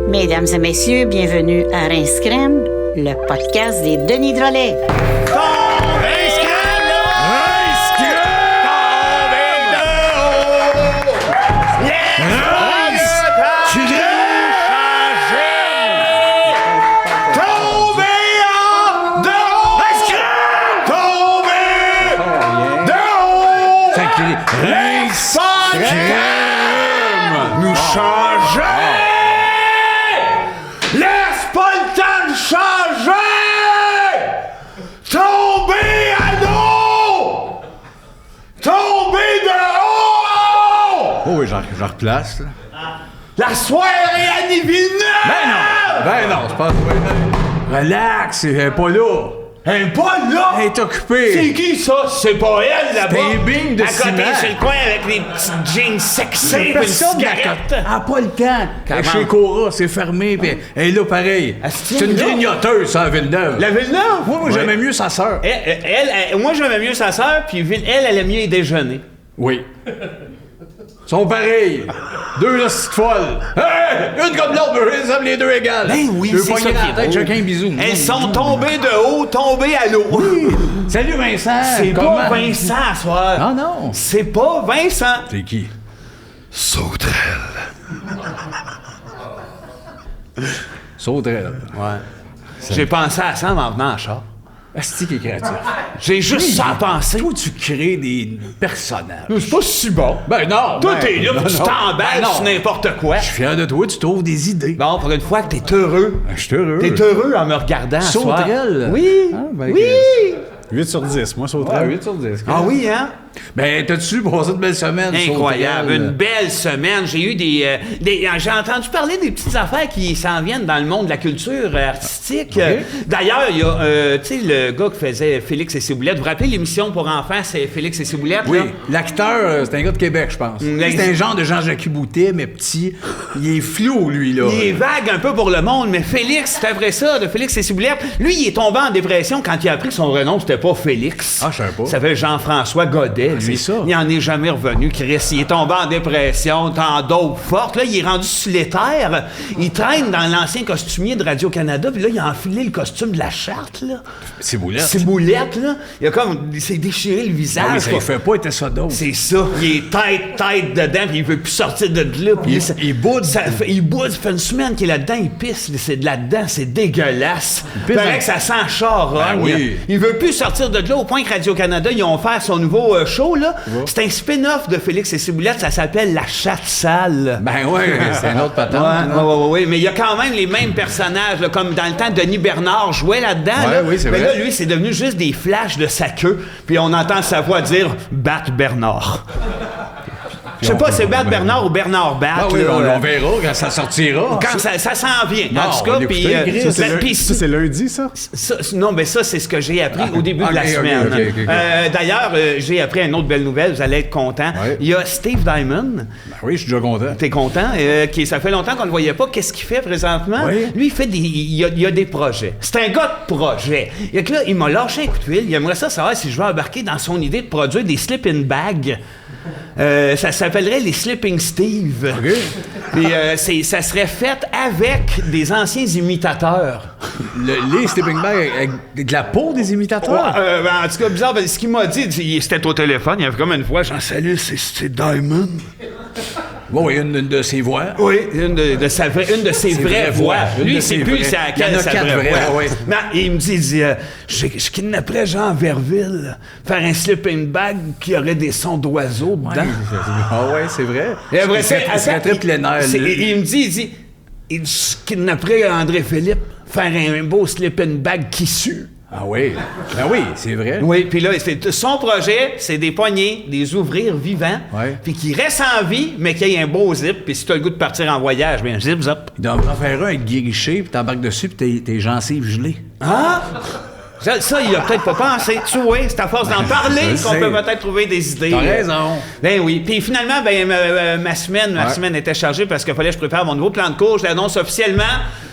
Mesdames et messieurs, bienvenue à Rince Crème, le podcast des Denis Drolet. Nous changer! Laisse pas le temps de changer! Tomber à l'eau! Tomber de haut! Oh oui, j'en replace, là. La soirée à Villeneuve! Ben non, c'est pas relax, elle est pas là. Elle est pas là! Elle est occupée. C'est qui ça? C'est pas elle là-bas? C'est un bing de à côté ciment. sur le coin avec les petites jeans sexy et une Personne cigarette. elle a pas le temps. Elle est Comment? chez Cora, c'est fermé, puis elle est là pareil. Asti, C'est une là? grignoteuse, ça, à Villeneuve. La Villeneuve? Moi, j'aimais mieux sa sœur. Moi, j'aimais mieux sa sœur, puis elle aimait mieux les déjeuner. Oui. Ils sont pareils. Deux hosties de folles. Hey! Une comme l'autre, mais je les aime les deux égales. Ben oui, je veux c'est pogner ça dans qui la est tête, beau. chacun un bisou. Elles sont tombées de haut, tombées à l'eau. Salut Vincent. C'est Comment? pas Vincent, à soir. Ah non. C'est pas Vincent. C'est qui? Sauterelle. Sauterelle. Ouais. J'ai pensé à ça en m'en venant en char. Asti qui est créatif. J'ai juste ça à penser. Toi, tu crées des personnages. C'est pas si bon. Ben non. Toi, ben, t'es là, non, puis tu non. t'emballes Ben non. sur n'importe quoi. Je suis fier de toi, tu trouves des idées. Bon, pour une fois que t'es heureux. Ben, je suis heureux. T'es heureux en me regardant à soir. Sauterelle. Oui. Ah, ben, oui. 8 sur 10, moi, Ouais, Sauterelle. 8 sur 10. Ah oui, hein? Ben, t'as-tu passé de belles semaines? Incroyable, Sauterelle? une belle semaine. J'ai eu j'ai entendu parler des petites affaires qui s'en viennent dans le monde de la culture artistique. D'ailleurs, il y a, tu sais, le gars qui faisait Félix et ses boulettes. Vous vous rappelez l'émission pour enfants, c'est Félix et ses boulettes? Oui, là? l'acteur, c'est un gars de Québec, je pense. C'est un genre de Jean-Jacques Boutet, mais petit. Il est flou, lui, là. Il est vague un peu pour le monde, mais Félix, c'était vrai ça, de Félix et ses boulettes. Lui, il est tombé en dépression quand il a appris que son vrai nom, c'était pas Félix. Ah, je savais pas. Ça s'appelle Jean-François Godet, lui. c'est ça. Il en est jamais revenu, Chris. Il est tombé en dépression, tant d'autres fortes. Là, il est rendu sur les terres. Il traîne dans l'ancien costumier de Radio-Canada, puis là, il a enfilé le costume de la charte, là. C'est boulette. Ses boulettes, là. Il s'est déchiré le visage. Ah oui, ça quoi. il fait pas, était ça d'autre. C'est ça. Il est tête dedans, puis il veut plus sortir de là. Puis Il boude. Il boude. Ça fait une semaine qu'il est là-dedans, il pisse. C'est de là-dedans, c'est dégueulasse. Il pisse paraît dans- que ça sent charogne. Ben oui. Il veut plus sortir de là, au point que Radio-Canada, ils ont offert son nouveau show, là. C'est un spin-off de Félix et ses boulettes, ça s'appelle La Chatte Sale. Ben ouais, c'est un autre patente. Ouais, mais il y a quand même les mêmes personnages, là, comme dans le temps, Denis Bernard jouait là-dedans. Ouais, là. oui, c'est mais vrai. là, lui, c'est devenu juste des flashs de sa queue, puis on entend sa voix dire « Bat Bernard ». Je sais pas, c'est Bat Bernard ou Bernard Bat. Ah oui, là. on verra quand ça sortira. Quand ça s'en vient. Non, En tout on cas, va puis... l'écouter, Chris. Ça, c'est lundi, ça? Non, mais ça, c'est ce que j'ai appris au début de la ok, semaine. ok. D'ailleurs, j'ai appris une autre belle nouvelle, vous allez être content. Ouais. Il y a Steve Diamond, Ben oui, je suis déjà content. t'es content, ça fait longtemps qu'on ne le voyait pas. Qu'est-ce qu'il fait présentement? Oui. Lui, il y a des projets. C'est un gars de projet. Et que là, il m'a lâché un coup de fil. Il aimerait ça savoir si je veux embarquer dans son idée de produire des sleeping bags. Ça s'appellerait les Sleeping Steve. Puis ça serait fait avec des anciens imitateurs. Les sleeping bags avec de la peau des imitateurs? En tout cas, bizarre, parce que ce qu'il m'a dit, c'était au téléphone, il y avait comme une voix, j'en salue, c'est Diamond. Oui, une de ses voix. Oui, une de ses vraies voix. Une Lui, de c'est ses plus vraies. c'est à Il y en quelle a sa 4 vraie vraies, voix. ouais. Non, il me dit je kidnapperais Jean Verville, faire un sleeping bag qui aurait des sons d'oiseaux dedans. Ah ouais, c'est vrai. Et après ça, Il serait très plein air, il me dit, il kidnapperait André Philippe, faire un beau sleeping bag qui sue. Ah oui. Ben oui, c'est vrai. Oui, puis là, son projet, c'est des poignées, des ouvrir vivants, Ouais. puis qui restent en vie, mais qu'il y ait un beau zip, puis si tu as le goût de partir en voyage, bien, zip, zip. Il doit en faire un avec Guy Richer, puis t'embarques dessus, puis tes gencives gelées. Ah! Ça, il a peut-être pas pensé. Tu vois, c'est à force d'en parler qu'on peut peut-être trouver des idées. T'as raison. Ben oui. Puis finalement, ma semaine était chargée parce qu'il fallait que je prépare mon nouveau plan de cours. Je l'annonce officiellement.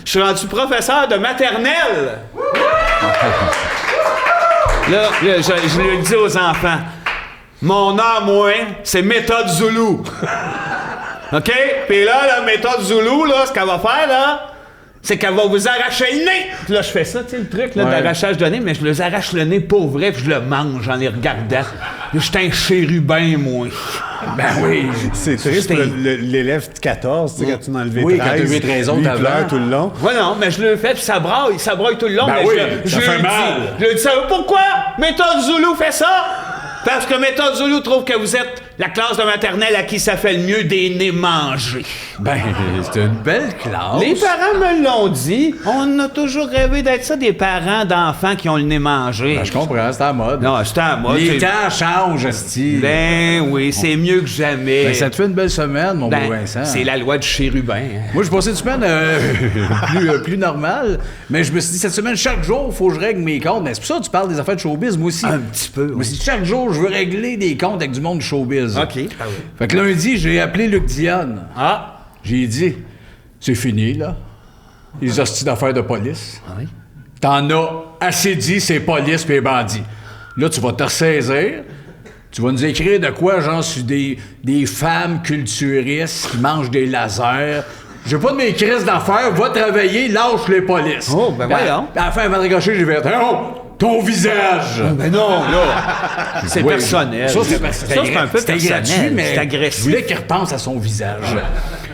Je suis rendu professeur de maternelle. Là, je lui dis aux enfants, mon nom, moi, c'est méthode Zoulou. OK? Puis là, la méthode Zoulou, là, ce qu'elle va faire, là, c'est qu'elle va vous arracher le nez. Puis là, je fais ça, tu sais, le truc là, d'arrachage de nez, mais je les arrache le nez pour vrai, puis je le mange en les regardant. Je suis un chérubin, moi. Ben oui. C'est triste pour l'élève de 14, tu sais, quand tu m'as enlevé 13. Oui, quand t'as eu 13 autres lui, il avant. pleure tout le long. Ouais, non, mais je le fais, puis ça braille tout le long. Ben mais oui, je ça fait lui mal. Je lui dis, savez pourquoi méthode Zoulou fait ça? Parce que méthode Zoulou trouve que vous êtes la classe de maternelle à qui ça fait le mieux des nez mangés. Ben, c'est une belle classe. Les parents me l'ont dit. On a toujours rêvé d'être ça, des parents d'enfants qui ont le nez mangé. Ben, je comprends, c'est à la mode. Non, c'est à moi. Les temps changent, esti. Ben oui, c'est mieux que jamais. Ben, ça te fait une belle semaine, mon beau Vincent. C'est la loi du chérubin. Moi, je passais une semaine plus normale, mais je me suis dit, cette semaine, chaque jour, il faut que je règle mes comptes. Mais c'est pour ça que tu parles des affaires de showbiz, moi aussi. Un petit peu. Moi aussi, chaque jour, je veux régler des comptes avec du monde du showbiz. OK. Ah oui. Fait que lundi, j'ai appelé Luc Dionne. Ah. J'ai dit, c'est fini, là. Les hosties d'affaires de police. Ah oui? T'en as assez dit, c'est police pis les bandits. Là, tu vas te ressaisir. Tu vas nous écrire de quoi, genre, sur des femmes culturistes qui mangent des lasers. J'ai pas de mes crises d'affaires, va travailler, lâche les polices. Oh, ben voyons. À la fin, avant de raccrocher, j'ai fait, oh, ton visage! Ben non, là. C'est Oui, personnel. Ça, c'est un peu c'était personnel. gratuit, mais c'est agressif. je voulais qu'il repense à son visage.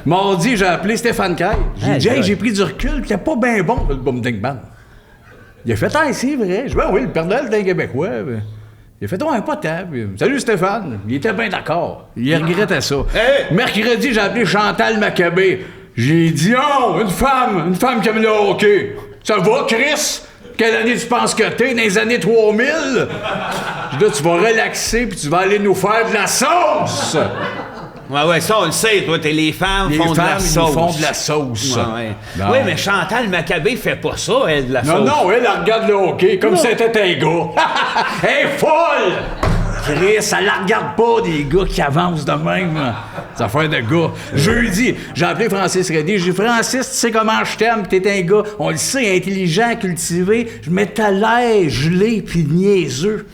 Mardi, j'ai appelé Stéphane Caille. J'ai dit, hey, j'ai pris du recul, t'es pas bien bon, le Boom Ding Bang. Il a fait, ah, c'est vrai. Je dis, oui, le Père Noël d'un Québécois. Il a fait, ouais, pas tant. Salut Stéphane. Il était bien d'accord. Il regrettait ça. Hey! Mercredi, j'ai appelé Chantal Maccabé. J'ai dit, oh, une femme qui aime le hockey. Ça va, Chris? Quelle année tu penses que t'es? Dans les années 3000? Je dis, là, tu vas relaxer puis tu vas aller nous faire de la sauce! Ouais, ça, on le sait, toi, les femmes font de la ils sauce. font de la sauce. Ouais. Non. Oui, mais Chantal Maccabé fait pas ça, elle, de la sauce. Non, elle regarde le hockey comme si c'était un gars. Elle est folle! Chris, elle la regarde pas, des gars qui avancent de même. C'est affaire de gars. Jeudi, j'ai appelé Francis Reddy. J'ai dit, Francis, tu sais comment je t'aime, t'es un gars, on le sait, intelligent, cultivé. Je mets ta l'air gelé pis niaiseux.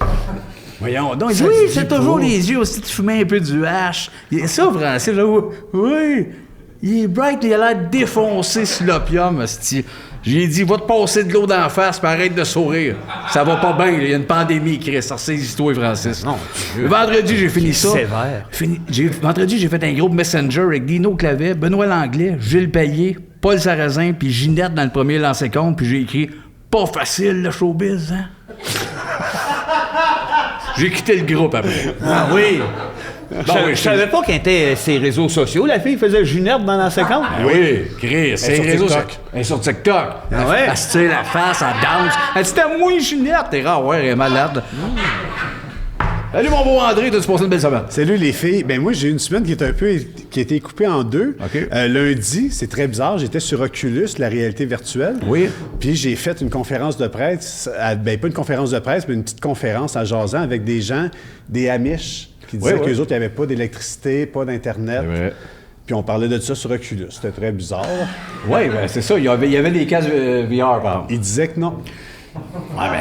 Voyons donc. Il dit, oui, c'est toujours les yeux aussi, tu fumais un peu du hache. Et ça, Francis, là, oui. Il est bright, il a l'air défoncé sur l'opium, hostie. J'ai dit, va te passer de l'eau d'en face, puis arrête de sourire. Ça va pas bien, il y a une pandémie, Chris. Ressaisis-toi, Francis. Non. Vendredi, j'ai fini ça. Sévère. Vendredi, j'ai fait un groupe Messenger avec Dino Clavet, Benoît Langlais, Gilles Payet, Paul Sarrazin, puis Ginette dans le premier lancer compte, puis j'ai écrit « Pas facile, le showbiz, hein? » J'ai quitté le groupe après. Ah oui. Bon, je savais pas qu'elle était ses réseaux sociaux. La fille faisait Ginette dans la séquence. Oui, Chris, c'est sur réseaux TikTok. Elle est sur TikTok. Ah ouais? Elle se tire la face, elle danse. Elle dit, c'était moi, Ginette. T'es rare, ouais, elle est malade. Salut, mon beau André, t'as-tu passé une belle semaine? Salut les filles. Ben moi, j'ai eu une semaine qui a été coupée en deux. OK. Lundi, c'est très bizarre, j'étais sur Oculus, la réalité virtuelle. Oui. Puis j'ai fait une conférence de presse, pas une conférence de presse, mais une petite conférence à jasant avec des gens, des Amish, qui disaient qu'eux autres, il n'y avait pas d'électricité, pas d'Internet. C'est vrai. Puis on parlait de ça sur Oculus. C'était très bizarre. Oui, ben c'est ça. Il y avait des casques VR, par exemple. Ils disaient que non. Ouais, ben...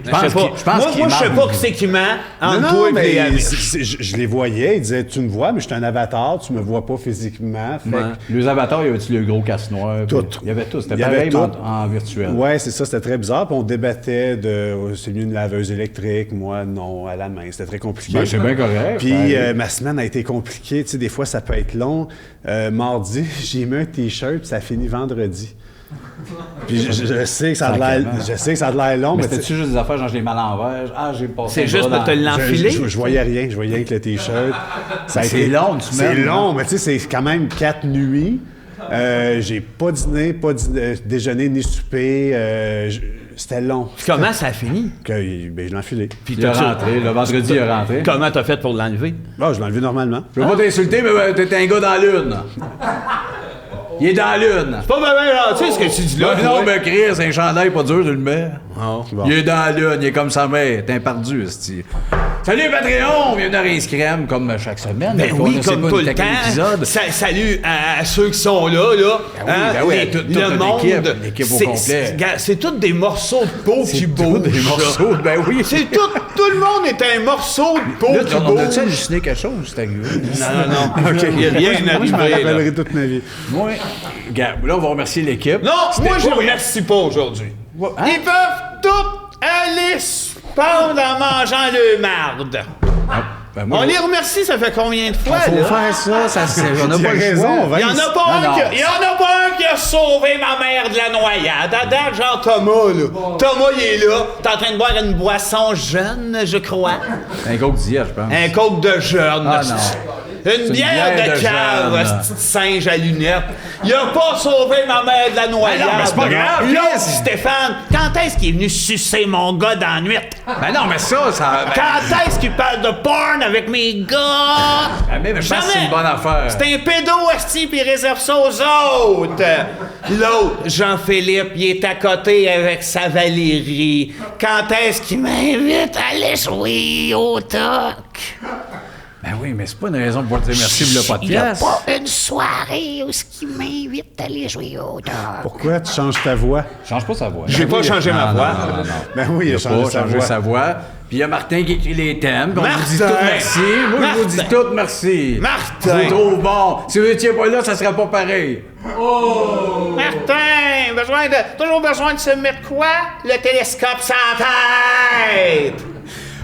Je sais pas. Moi, je sais pas qui c'est qui ment entre toi et mais les amis. je les voyais. Ils disaient, tu me vois, mais je suis un avatar, tu me vois pas physiquement. Fait que- Les avatars, il y avait-tu le gros casse noir? Tout. Il y avait tout. C'était Il y avait pareil tout. en virtuel. Ouais, c'est ça, c'était très bizarre. Puis on débattait de c'est mieux une laveuse électrique, moi non, à la main. C'était très compliqué. Ben, c'est bien correct. Puis ça arrive. ma semaine a été compliquée. Tu sais, des fois, ça peut être long. Mardi, j'ai mis un T-shirt, puis ça finit vendredi. Puis je sais que ça a de l'air long, Mais mais tu sais, c'était-tu juste des affaires, genre je l'ai mal en l'envers? Ah, j'ai passé C'est un juste bras pour te dans- l'enfiler. je voyais rien. Je voyais rien que le T-shirt. Ça a C'est été- long, tu C'est mets, long, mais tu sais, c'est quand même 4 nuits. J'ai pas dîné, déjeuné ni souper. C'était long. Puis comment ça a fini? Ben, je l'ai enfilé. Puis Il est rentré, le vendredi, il est rentré. Comment t'as fait pour l'enlever? Ah, je l'ai enlevé normalement. Je veux pas t'insulter, mais t'es un gars dans l'une. Il est dans la lune. C'est pas bien gentil ce que tu dis là. Non, toi. mais Chris, un chandail pas dur, tu le mets. Non. Bon. Il est dans la lune, il est comme sa mère. T'es un perdu, esti. Salut Patreon! Bienvenue à Rince Crème, comme chaque semaine. Ben On oui, ne sait comme pas tout une le taquin temps. épisode. Salut à ceux qui sont là. Ben oui, toute le monde. l'équipe au complet. C'est tous des morceaux de peau qui bougent. Des morceaux, ben oui. C'est tout le monde est un morceau de peau Là, qui on a-tu bouge. halluciné quelque chose? C'est arrivé. Non. OK, il y a rien Moi, je m'en arrivé, là. rappellerai toute ma vie. Moi, regarde, là, on va remercier l'équipe. Non, moi, je pas- remercie pas aujourd'hui. Hein? Ils peuvent tous aller se pendre en mangeant le marde. Ben, moi, On les remercie, ça fait combien de fois, faut là? faire ça, on a Tu pas as le raison, choix. Vince. Il y en a pas Non, un non. qui a sauvé ma mère de la noyade. À date, genre Thomas, là. Thomas, il est là. T'es en train de boire une boisson jeune, je crois. Un coke d'hier, je pense. Un coke de jeune. Ah, hostie. non. Une bière de cave, jeune. hostie de singe à lunettes. Il a pas sauvé ma mère de la noyade. Ah non, mais c'est pas grave, L'autre, Chris. Stéphane, quand est-ce qu'il est venu sucer mon gars dans la nuit? Ben non, mais ça... Ben, Quand est-ce qu'il parle de porn avec mes gars? mais je pense que c'est une bonne affaire. C'est un pédo, esti, puis il réserve ça aux autres. L'autre, Jean-Philippe, il est à côté avec sa Valérie. Quand est-ce qu'il m'invite à aller jouer au toc? Ben oui, mais c'est pas une raison pour te dire merci pour le Il n'y a podcast. pas une soirée où ce qui m'invite à aller jouer au dehors. Pourquoi tu changes ta voix? Change pas sa voix. J'ai pas changé ma voix. Non. Ben oui, il a changé sa voix. sa voix. Puis il y a Martin qui écrit les thèmes. Puis on vous dit Martin! tout merci. Moi, je vous dis Martin! tout merci. Martin! C'est trop bon. Si vous n'étiez pas là, ça serait pas pareil. Martin, toujours besoin de se mettre quoi? Le télescope sans tête!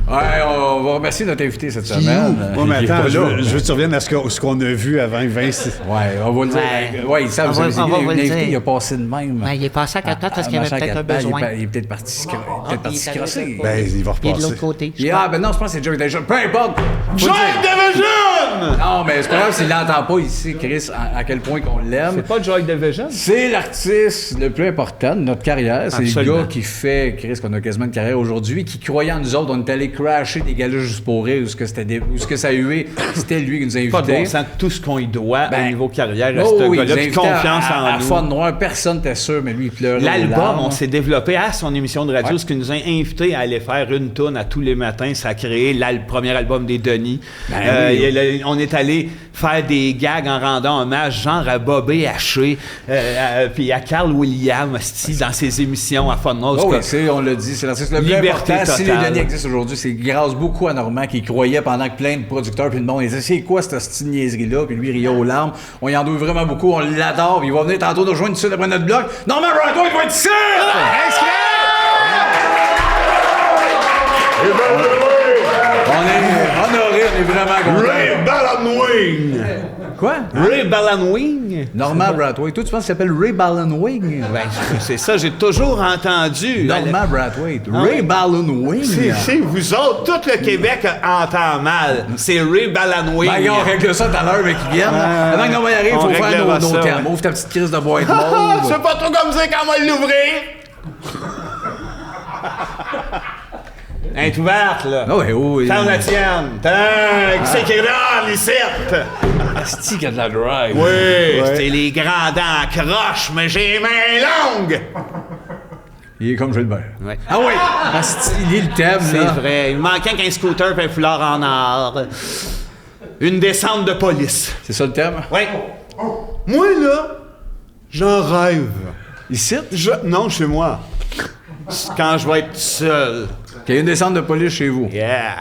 Ouais, on va remercier notre invité cette semaine. Bon, mais Il est attends, pas je là. veux que tu reviennes à ce qu'on a vu avant Vince. Ouais, on va le dire. Ouais. Ouais, ils savent, On vous va- savez, on va vous le l'invité, dire. il a passé de même. Ouais, il est passé à 4 pattes parce qu'il y avait marchant à peut-être un quatre pattes, besoin. Il est peut-être parti se il est crosser. Ben, il va Il est de repasser. l'autre côté. je Ah, ben non, je pense que c'est Joy Division. Peu importe. Faut Joy dire. Division! Non, mais c'est pas grave s'il l'entend pas ici, Chris, à quel point qu'on l'aime. C'est pas Joy Division? C'est l'artiste le plus important de notre carrière. C'est le Absolument. gars qui fait, Chris, qu'on a quasiment une carrière aujourd'hui, qui croyait en nous autres. On est allé crasher des galas juste pour rire, où ce que ça a eu, c'était lui qui nous a Pas de invités. bon sens, tout ce qu'on y doit Ben, au niveau carrière à Oh ce oui, gars-là, il nous a puis invités confiance à en nous. Fun Noir, personne n'était sûr, mais lui, il pleurait. aux L'album, larmes. on s'est développé à son émission de radio, Ouais. ce qui nous a invités à aller faire une tourne à tous les matins. Ça a créé le premier album des Denis. Ben oui. On est allé faire des gags en rendant hommage, genre à Bobby Haché, puis à Carl Williams, esti, dans ses émissions à Fun Noise. Oh oui, quoi. on l'a dit, c'est l'artiste le plus Liberté important. Si les totale. Denis existent aujourd'hui, c'est grâce beaucoup à Normand qui croyait pendant que plein de producteurs puis le monde disait c'est quoi cette petite niaiserie-là, puis lui il riait aux larmes. On y en doit vraiment beaucoup, on l'adore, puis il va venir tantôt nous rejoindre tout de suite après notre blog. Normand Brightway, il va être ici! On est honoré, on est vraiment content. Ray Ballonwing! Quoi? Ray Ballonwing? Normand Brightway. Toi, tu penses qu'il s'appelle Ray Ballonwing? Ben, c'est ça, j'ai toujours entendu. Normand Brightway. Ah Ray oui. Ballonwing. C'est vous autres, tout le Québec entend mal. C'est Ray Ballonwing. Ben, on règle ça tout à l'heure, mais qui viennent. Avant que Normand y arrive, il on faut faire réglera nos ça, thèmes. ouais. Ouvre ta petite crise de boîte Ah, mauve. c'est pas trop comme ça quand on va l'ouvrir. Elle est ouverte, là. Ah ouais, oui. Ferme la tienne. Qui c'est qui rentre ici? Asti qu'il y a de la drive. Oui, c'est les grands dents croches, mais j'ai les mains longues. Il est comme Gilbert. Ouais. Ah oui! Asti, il est le thème, C'est là. vrai. Il me manquait qu'un scooter et un foulard en or. Une descente de police. C'est ça le thème? Oui. Moi, là, j'en rêve. Ici? Non, chez moi. Quand je vais être seul. Qu'il y a une descente de police chez vous. Yeah.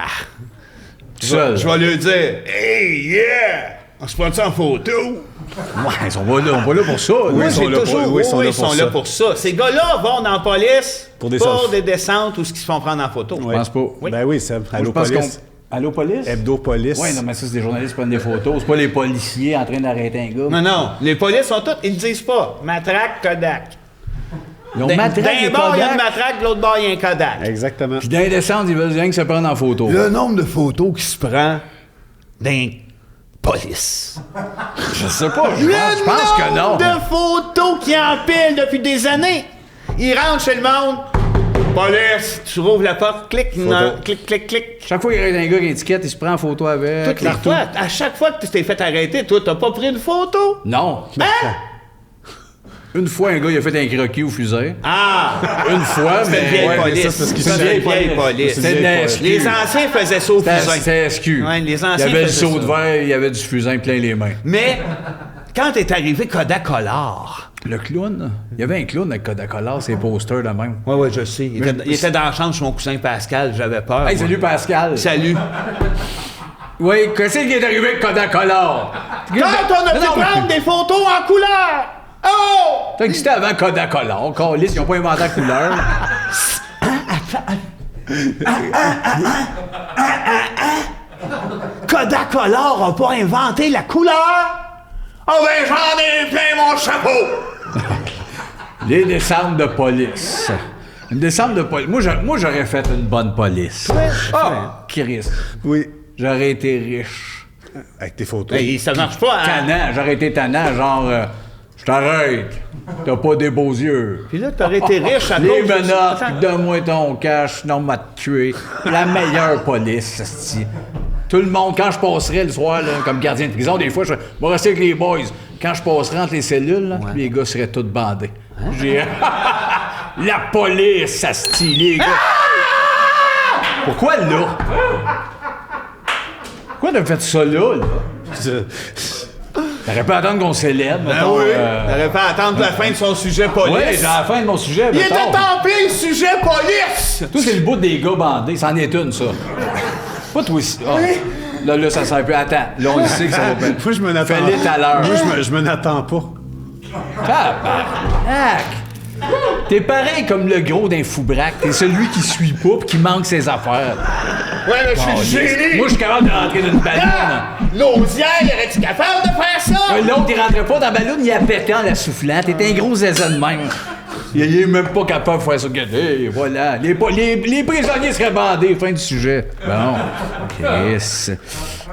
Tout seul. Je vais lui dire, hey, yeah! On se prend ça en photo? Ouais, ils sont pas là pour ça. Oui, ils sont J'ai là pour- toujours- oui, ils sont oui, là ils pour sont ça. là pour ça. Ces gars-là vont dans la police Pour des selfies. des descentes ou ce qu'ils se font prendre en photo. Je pense pas. Ben oui, Seb. Moi, Allô, je pense police. Allô, police? Hebdo Police. Oui, non, mais ça, c'est des journalistes qui prennent des photos. C'est pas les policiers en train d'arrêter un gars. Non, non. Les polices sont toutes, ils ne disent pas. Matraque, Kodak. Ils ont D'un matraque des bord, il y a une Kodak. matraque, de l'autre bord, il y a un Kodak. Exactement. Puis dans les descentes, ils veulent rien que se prendre en photo. Le nombre de photos qui se prend d'un police. Je sais pas, je Le pense que non. nombre de photos qui empilent depuis des années. Ils rentrent chez le monde. Police, tu rouvres la porte, clic, non, clic, clic, clic. Chaque fois qu'il y a un gars qui a une étiquette, il se prend en photo avec. Toutes les fois, à chaque fois que tu t'es fait arrêter, toi, t'as pas pris de photo? Non. Hein? Une fois, un gars, il a fait un croquis au fusain. Ah! Une fois, C'était une mais... vieille ouais, mais police. ça, c'est parce qu'il C'était une savait vieille police. C'était de la SQ. Les anciens faisaient ça au fusain. C'était SQ. Ouais, les anciens Il y avait le faisaient saut de ça. verre, il y avait du fusain plein les mains. Mais quand est arrivé Kodakolar... Le clown, il y avait un clown avec Kodakolar, ses posters de même. Oui, je sais. Il était dans la chambre chez mon cousin Pascal, j'avais peur. Hey, moi. salut Pascal. Salut. Oui, qu'est-ce qui est arrivé avec Kodakolar? Quand on a pu prendre des photos en couleur! Oh! Ça existait avant Kodakolar. Câlisse, ils n'ont pas inventé la couleur. Kodakolar a pas inventé la couleur! Oh ben j'en ai plein mon chapeau! Les descentes de police. Une descente de police. Moi, j'aurais fait une bonne police. Ah, Chris. Oui. J'aurais été riche. Avec tes photos. Hey, ça marche pas, hein? Tannant, j'aurais été tannant, genre, je t'arrête. T'as pas des beaux yeux. Puis là, t'aurais été riche à Les cause de ça. menottes, puis donne-moi ton cash, non, m'a tué. La meilleure police, esti. Tout le monde, quand je passerais le soir, là, comme gardien de prison, des fois, je vais rester avec les boys. Quand je passerais entre les cellules, là, les gars seraient tous bandés. J'ai... La police, esti, les gars. Pourquoi là? Pourquoi t'as fait ça là? T'aurais pas attendre qu'on célèbre, Ben mettons, oui, t'aurais pas attendre la fin de son sujet police. Ouais, j'ai la fin de mon sujet, Il mettons. était en plein sujet police! Toi, c'est le bout des gars bandés. C'en est une, ça. Pas toi aussi. Ah. Là, ça sert plus. Attends. Là, on le sait que ça va pas. Moi, je me n'attends Fais-le tout à l'heure. Moi, je me n'attends pas. Tabarnak! T'es pareil comme le gros d'un foubraque. T'es celui qui suit pas pis qui manque ses affaires. Ouais, mais je suis gêné! Moi, je suis capable de rentrer d'une ballonne. L'osière, es-tu capable de faire ça? L'autre, il rentrait pas dans la ballonne, il a pété en la soufflant. T'es un gros zézan de même. Il est même pas capable de faire ça. Regardez, voilà. Les prisonniers seraient bandés. Fin du sujet. Bon. Chris.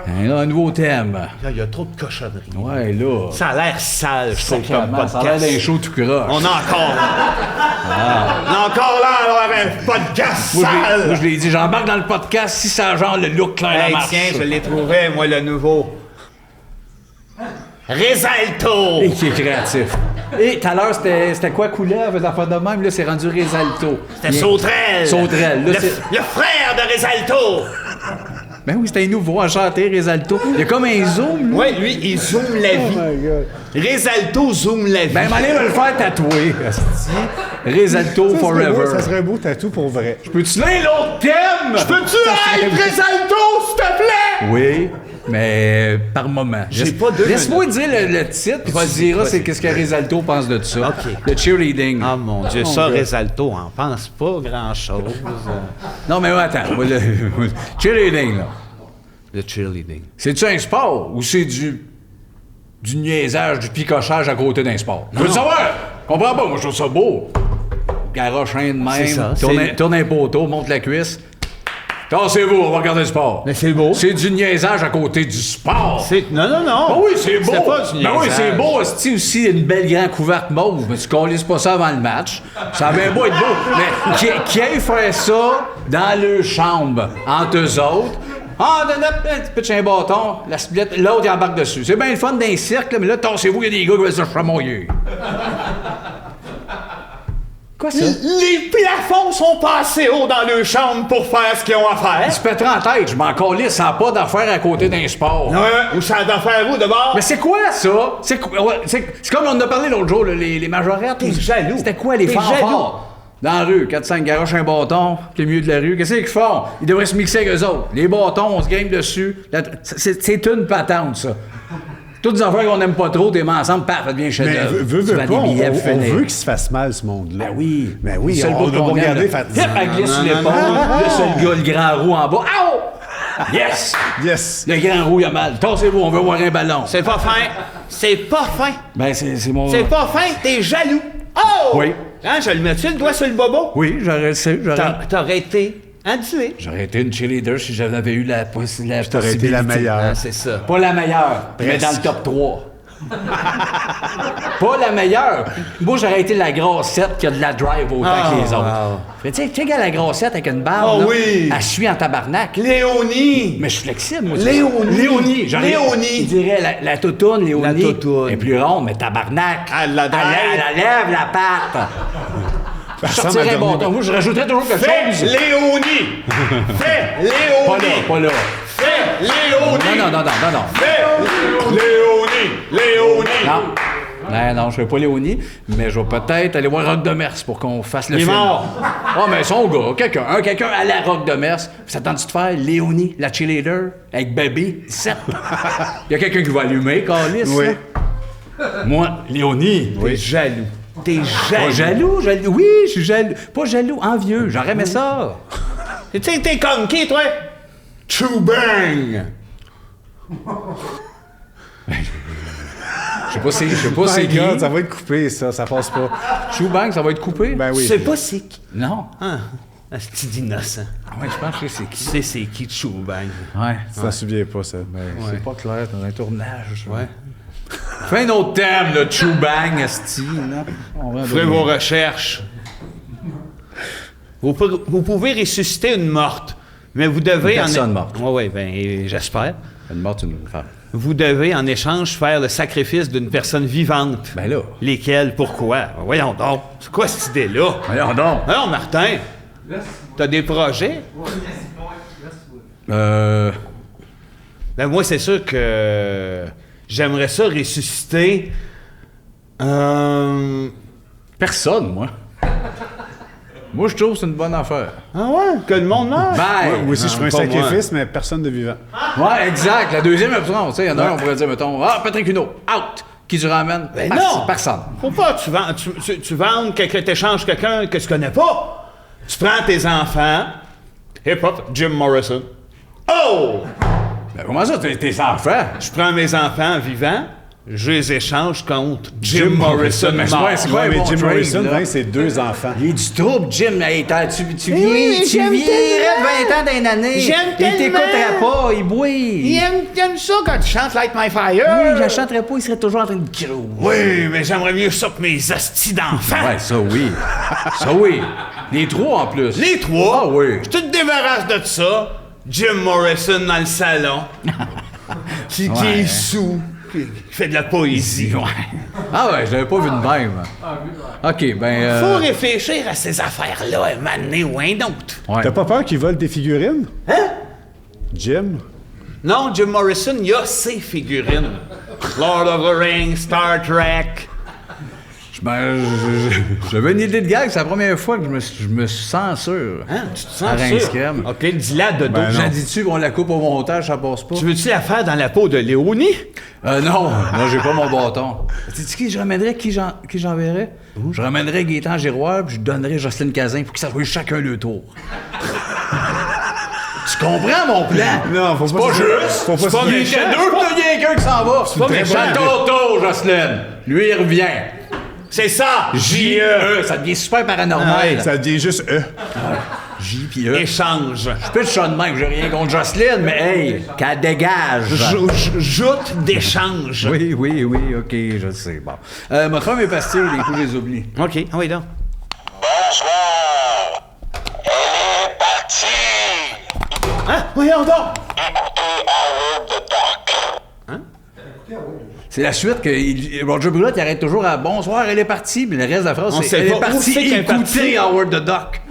Un nouveau thème. Il y a trop de cochonneries. Ouais, là. Ça a l'air sale, je trouve, comme Sacrément, ça a l'air podcast. d'un show tout croche. On a encore... On a encore là à avoir un podcast Moi, sale! je l'ai dit, j'embarque dans le podcast si ça a genre le look Claire Hey, Lamarche. tiens, je l'ai trouvé, moi, le nouveau. Risalto! Et qui est créatif. Et tout à l'heure, c'était quoi couleuvre, les affaires de même? Là, c'est rendu Risalto. C'était Sauterelle! Sauterelle, là, c'est... Le frère de Risalto! Ben oui, c'était un nouveau enchanté, Risalto. Il y a comme un zoom, là. Ouais, lui, il zoome la vie. Risalto zoome la vie. Ben, m'allez me le faire tatouer, asti. Risalto Ça serait beau, forever. ça serait beau tatou pour vrai. Peux-tu lire l'autre thème? Peux-tu être Risalto, s'il te plaît? Oui, mais par moment. J'ai pas deux Laisse-moi dire le titre, puis tu Vas-y, diras vas-y. c'est qu'est-ce que Risalto pense de ça. OK. Le cheerleading. Ah, mon Dieu, ça, Risalto, on pense pas grand-chose. Non, mais attends. Moi, le cheerleading, là. Le cheerleading. C'est-tu un sport ou c'est du niaisage, du picochage à côté d'un sport? Je veux le savoir! Comprends pas, moi je trouve ça beau. Garoche un de même, C'est ça, tourne un poteau, monte la cuisse. Tassez-vous, on va regarder le sport. Mais c'est beau. C'est du niaisage à côté du sport. Non. Ah oui, c'est beau! C'est pas du Ben oui, niaisage. c'est beau, c'est aussi une belle grande couverte mauve, mais tu collises pas ça avant le match. Ça a bien beau être beau. Mais qui aille faire ça dans leur chambre, entre eux autres? Ah, tu pitches un bâton, la split, l'autre il embarque dessus. C'est bien le fun d'un cirque, là, mais là, tassez-vous, il y a des gars qui veulent se chamoyer. Quoi ça? Les plafonds sont pas assez hauts dans leur chambre pour faire ce qu'ils ont à faire. Ils se pèteraient en tête, je m'en calisse, ça n'a pas d'affaire à côté d'un sport. Ouais, ou ça doit faire où d'abord? Mais c'est quoi ça? C'est comme on en a parlé l'autre jour, là, les majorettes. T'es jaloux. C'était quoi les T'es fanfares? Dans la rue, 4-5 garoches un bâton, le milieu de la rue. Qu'est-ce qu'ils font? Ils devraient se mixer avec eux autres. Les bâtons, on se game dessus. C'est une patente, ça. Toutes les affaires qu'on n'aime pas trop, t'es mis ensemble, paf, ça devient Mais chef-d'œuvre. veux Tu vends pas, des on billets, veut finir. qu'il se fasse mal, ce monde-là. Ben oui. Ben oui, Le seul on bout doit qu'on regarder, aime, faire... là. Elle glisse sur l'épaule. Le seul gars, le grand roux en bas. Ow! Yes! Yes! Le grand roux, il a mal. Tassez-vous, on veut voir un ballon. C'est pas fin. C'est pas fin. Ben, c'est mon... C'est pas fin, t'es jaloux. Oh! Oui. Hein, je le mets-tu le doigt sur le bobo? Oui, j'aurais T'aurais été handulé. J'aurais été une cheerleader si j'avais eu la possibilité. T'aurais été la meilleure. Ah, c'est ça. Pas la meilleure, mais Presque. dans le top 3. Pas la meilleure. Moi, j'aurais été la grossette qui a de la drive autant que les autres. Tu sais, gars, la grossette avec une barbe, là, oui. elle suit en tabarnak. Léonie! Mais je suis flexible, moi. Léonie! Il dirait la toutoune, Léonie. La toutoune. Elle est plus ronde, mais tabarnak. Elle la drive. Elle lève la patte. Je sortirais un bâton. Moi, je rajouterais toujours quelque chose. Léonie! Fais Léonie! Pas là. Fais Léonie! Non. Fais Léonie! Non, je fais pas Léonie, mais je vais peut-être aller voir Rock de Mers pour qu'on fasse le Il est film. mort. Oh, mais son gars, quelqu'un à la Rock de Mers. Ça tente de faire Léonie, la cheerleader, avec bébé, 7. Il y a quelqu'un qui va allumer, Carlis. Oui. Là. Moi, Léonie. T'es jaloux. T'es Pas jaloux. jaloux? Oui, je suis jaloux. Pas jaloux, envieux. J'aurais aimé ça. Tu sais, t'es comme qui, toi? Chubang! Je sais pas c'est My qui. God, ça va être coupé, ça passe pas. Chewbang, ça va être coupé? Ben oui. C'est pas c'est qui. Non. Ah, un petit innocent. Ouais, je pense que c'est qui. Tu sais c'est qui Chubang? Ouais. Tu t'en souviens pas, ça. Ben, C'est pas clair, dans un tournage. Ouais. Fais un autre thème, le Chewbang, esti, là. Ferez vos recherches. Vous pouvez ressusciter une morte, mais vous devez... Une personne morte. Oui, ben j'espère. Une morte, une femme. Vous devez, en échange, faire le sacrifice d'une personne vivante. Ben là. Lesquelles? Pourquoi? Ben voyons donc. C'est quoi cette idée-là? Voyons donc. Non, Martin. T'as des projets? Euh... Ben moi, c'est sûr que j'aimerais ça ressusciter... Personne, moi. Moi, je trouve que c'est une bonne affaire. Ah ouais? Que le monde meurt? Ben! moi aussi, je ferais un pas moi. sacrifice, mais personne de vivant. Ouais, exact. La deuxième option, tu sais, il y en a un, on pourrait dire, mettons, Patrick Huneau, out! Qui tu ramènes? Ben non! Personne. Faut pas que tu vendes, t'échanges quelqu'un que tu connais pas. Tu prends tes enfants, hip-hop, Jim Morrison. Oh! Ben, comment ça, tes enfants? Je prends mes enfants vivants, je les échange contre Jim Morrison. Mais mort. c'est quoi un mais bon Jim trade, Morrison, là? ben, c'est 2 enfants. Il est du trouble, Jim. Hey, tu oui, vieillirais j'aime de 20 ans d'une année. J'aime Il tellement. t'écouterait pas, il bouille. Il aime ça quand tu chantes Light My Fire. Oui, je la chanterais pas, il serait toujours en train de crier. Oui, mais j'aimerais mieux ça que mes hosties d'enfants. Ouais, ça oui. Ça oui. Les 3 en plus. Les 3? Ah oui. Je te débarrasse de ça. Jim Morrison dans le salon. qui est sous. Qui fait de la poésie. Ouais. Ah ouais, je l'avais pas vu de même. OK, ben... Faut réfléchir à ces affaires-là un moment donné ou un autre. Ouais. T'as pas peur qu'ils volent tes figurines? Hein? Jim? Non, Jim Morrison, il a ses figurines. Lord of the Rings, Star Trek. J'avais une idée de gag, c'est la première fois que je me sens sûr. Hein? Tu te À sens Rince sûr? Crème. OK, dis-la de dos. Ben non. J'en dis-tu, on la coupe au montage, ça passe pas? Tu veux-tu la faire dans la peau de Léonie? Non, j'ai pas mon bâton. Sais-tu qui je ramènerais, qui j'enverrais? Je ramènerais Gaétan Giroir, puis je donnerais Jocelyne Cazin pour que ça soit chacun le tour. Tu comprends mon plan? Non, faut pas... Pas juste! Faut pas C'est pas se- méchant. Il y a deux, puis il y a qu'un qui s'en va. pas méchant. Chante ton tour, Jocelyne. Lui, il revient. C'est ça! J-E. Ça devient super paranormal. Ça devient juste eux. J puis E. Échange. Je peux te chanter de même, j'ai rien contre Jocelyne, mais hey, qu'elle dégage. Joute d'échange. Oui, OK, je sais. Bon. Ma femme est pastilles, les coups, je les oublie. OK, ah oui, donc. Bonsoir. Elle est partie. Hein? Voyons donc! Écoutez Howard the Duck. C'est la suite que Roger Brulotte il arrête toujours à bonsoir, elle est partie, mais le reste de la phrase On c'est sait elle pas est où partie c'est qu'elle est partie. écouter Howard the Duck.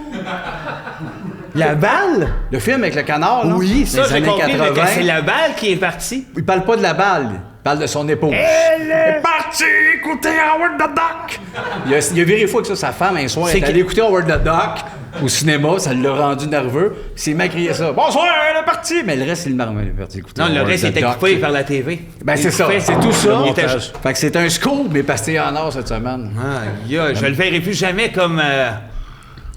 La balle? Le film avec le canard, là, Oui, ça, des j'ai années compris, mais 80. que c'est la balle qui est partie. Il parle pas de la balle, il parle de son épouse. Elle est partie écouter Howard the Duck. Il a vérifié que ça, sa femme, un soir, C'est elle est allée écouter Howard the Duck au cinéma, ça l'a rendu nerveux. Puis c'est m'a crié ça. Bonsoir, elle est partie. Mais le reste, il est parti écouter. Non, le Howard reste the était Duck. coupé par la TV. Ben Il c'est ça, coupait. c'est tout ça. Le montage. Fait que c'est un scoop, mais pasté en or cette semaine. Je le verrai plus jamais comme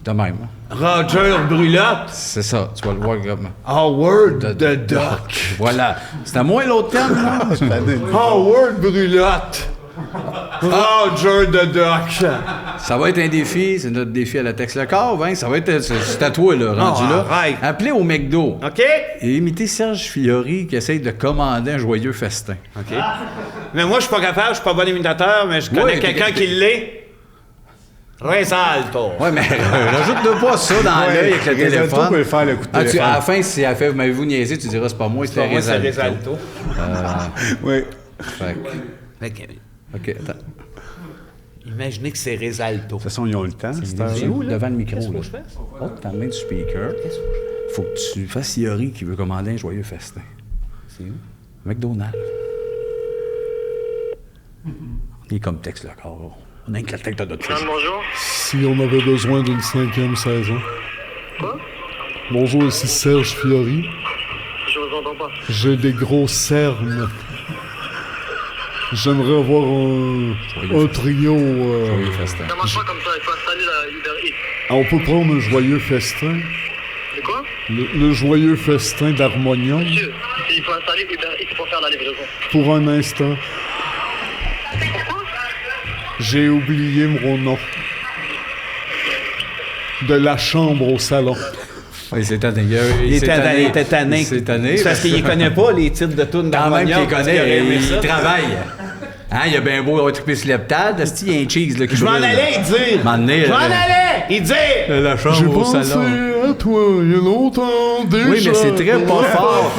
De même. Roger Brulotte. C'est ça, tu vas le voir comme... Howard the Duck. Voilà. C'est à moi l'autre thème, là? Howard Brulotte. Roger the Duck. Ça va être un défi, c'est notre défi à la Tex Le Corps, hein? Ça va être... C'est à toi, là, rendu là. Arrête. Appelez au McDo. OK? Et imitez Serge Fiori qui essaye de commander un joyeux festin. OK. Mais moi, je suis pas capable, je suis pas bon imitateur, mais je connais Ouais, quelqu'un qui l'est. Resalto. Ouais, mais rajoute-le pas ça dans l'œil avec le Resalto téléphone. peut le faire, le coup de téléphone. À la fin, si elle fait « M'avez-vous niaisé », tu diras « C'est pas moi, c'était Moi, c'est Resalto. Resalto. Oui. Fait que- Fait que, OK, attends. imaginez que c'est Resalto. De toute façon, ils ont le temps. cette heure-là. C'est où, devant le micro, Qu'est-ce là? que je fais? Oh, ta main du speaker. Faut que tu fasses Fiori qui veut commander un joyeux festin. C'est où? McDonald's. On est comme Tex Le Corps. On a une tête de notre fils. Bonjour. Si on avait besoin d'une 5e saison. Quoi? Bonjour, ici Serge Fiori. Je vous entends pas. J'ai des gros cernes. J'aimerais avoir un trio. Joyeux festin. Ça marche pas comme ça, il faut installer la Uber Eats. On peut prendre un joyeux festin. C'est quoi? Le joyeux festin d'Harmonium. Monsieur, il faut installer Uber Eats pour faire la livraison. Pour un instant. Pourquoi? J'ai oublié mon nom. De la chambre au salon. Oui, c'est tanné. Il était tanné. C'est tanné. C'est parce qu'il connaît pas les titres de tunes Quand même d'harmonium. qu'il connaît, il travaille. Hein, il a bien beau avoir trippé sur l'heptade. Est-ce qu'il y a un cheese là, qui Je m'en brûle, allais là? y dire. M'en allais, Je m'en là. allais y dire. La J'ai chambre au pensé salon. à toi il y a longtemps déjà. Oui, mais c'est très pas fort.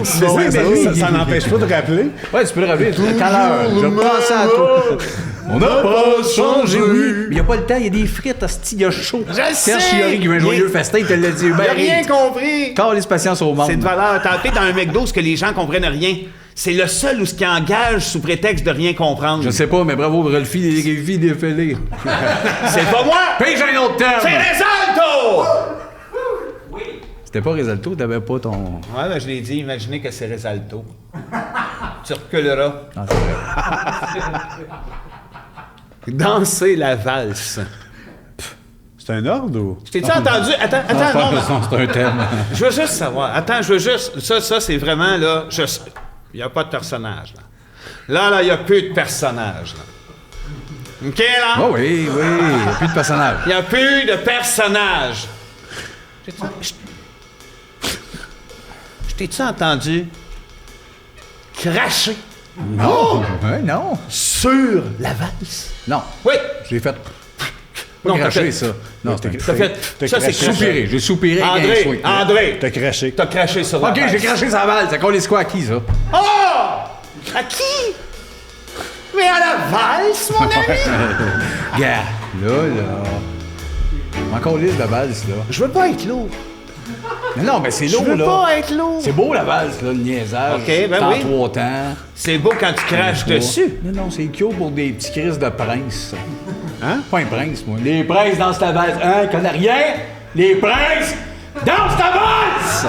Ça n'empêche pas de rappeler. Ouais, tu peux le rappeler tout à l'heure. Je pensais à toi. On n'a pas changé, oui. Mais il n'y a pas le temps, il y a des frites, hostie, il y a chaud. Je Serge sais. Fiori qui veut un joyeux festin, il te l'a dit. Il a rien compris. Quand les patience au monde. C'est de valeur. T'as fait dans un McDo ce que les gens comprennent rien. C'est le seul où ce qui engage sous prétexte de rien comprendre. Je sais pas, mais bravo, Rolfi, les filles défilées. C'est pas moi. Puis j'ai un autre terme. C'est Resalto. C'était pas Resalto, t'avais pas ton... Ouais, ben, je l'ai dit, imaginez que c'est Resalto. Tu reculeras. Ah, c'est vrai. Danser la valse. C'est un ordre ou? T'es-tu entendu? Attends, non, non. C'est un thème. Je veux juste savoir. Attends, je veux juste... Ça, c'est vraiment, là... Il n'y a pas de personnage, là. Là, il n'y a plus de personnage, là. OK, là? Oh oui, oui, il n'y a plus de personnage. Il n'y a plus de personnage. Je t'ai-tu entendu cracher Non. Ouais, non. sur la valse? Non. Oui! Je l'ai fait... Non, Pas t'as craché, fait- ça. Non, T'as fait... Ça, c'est soupiré. J'ai soupiré avec un souhait. André, T'as craché. t'as craché sur la OK, valse. j'ai craché sa balle. Ça colle les quoi à qui, ça? Oh! À qui? Mais à la valse, mon ami! Gars, là. Encore lisse de valse, là. Je veux pas être lourd. Mais non, mais c'est Je lourd, veux là. pas être lourd. C'est beau, la valse, là, le niaisage. OK, ben en oui. 3 temps. C'est beau quand tu craches dessus. Non, non, c'est cute pour des petits crises de princes. Hein? Pas un prince, moi. Les princes dansent la valse. Hein? Il connaît rien? Les princes dansent la valse!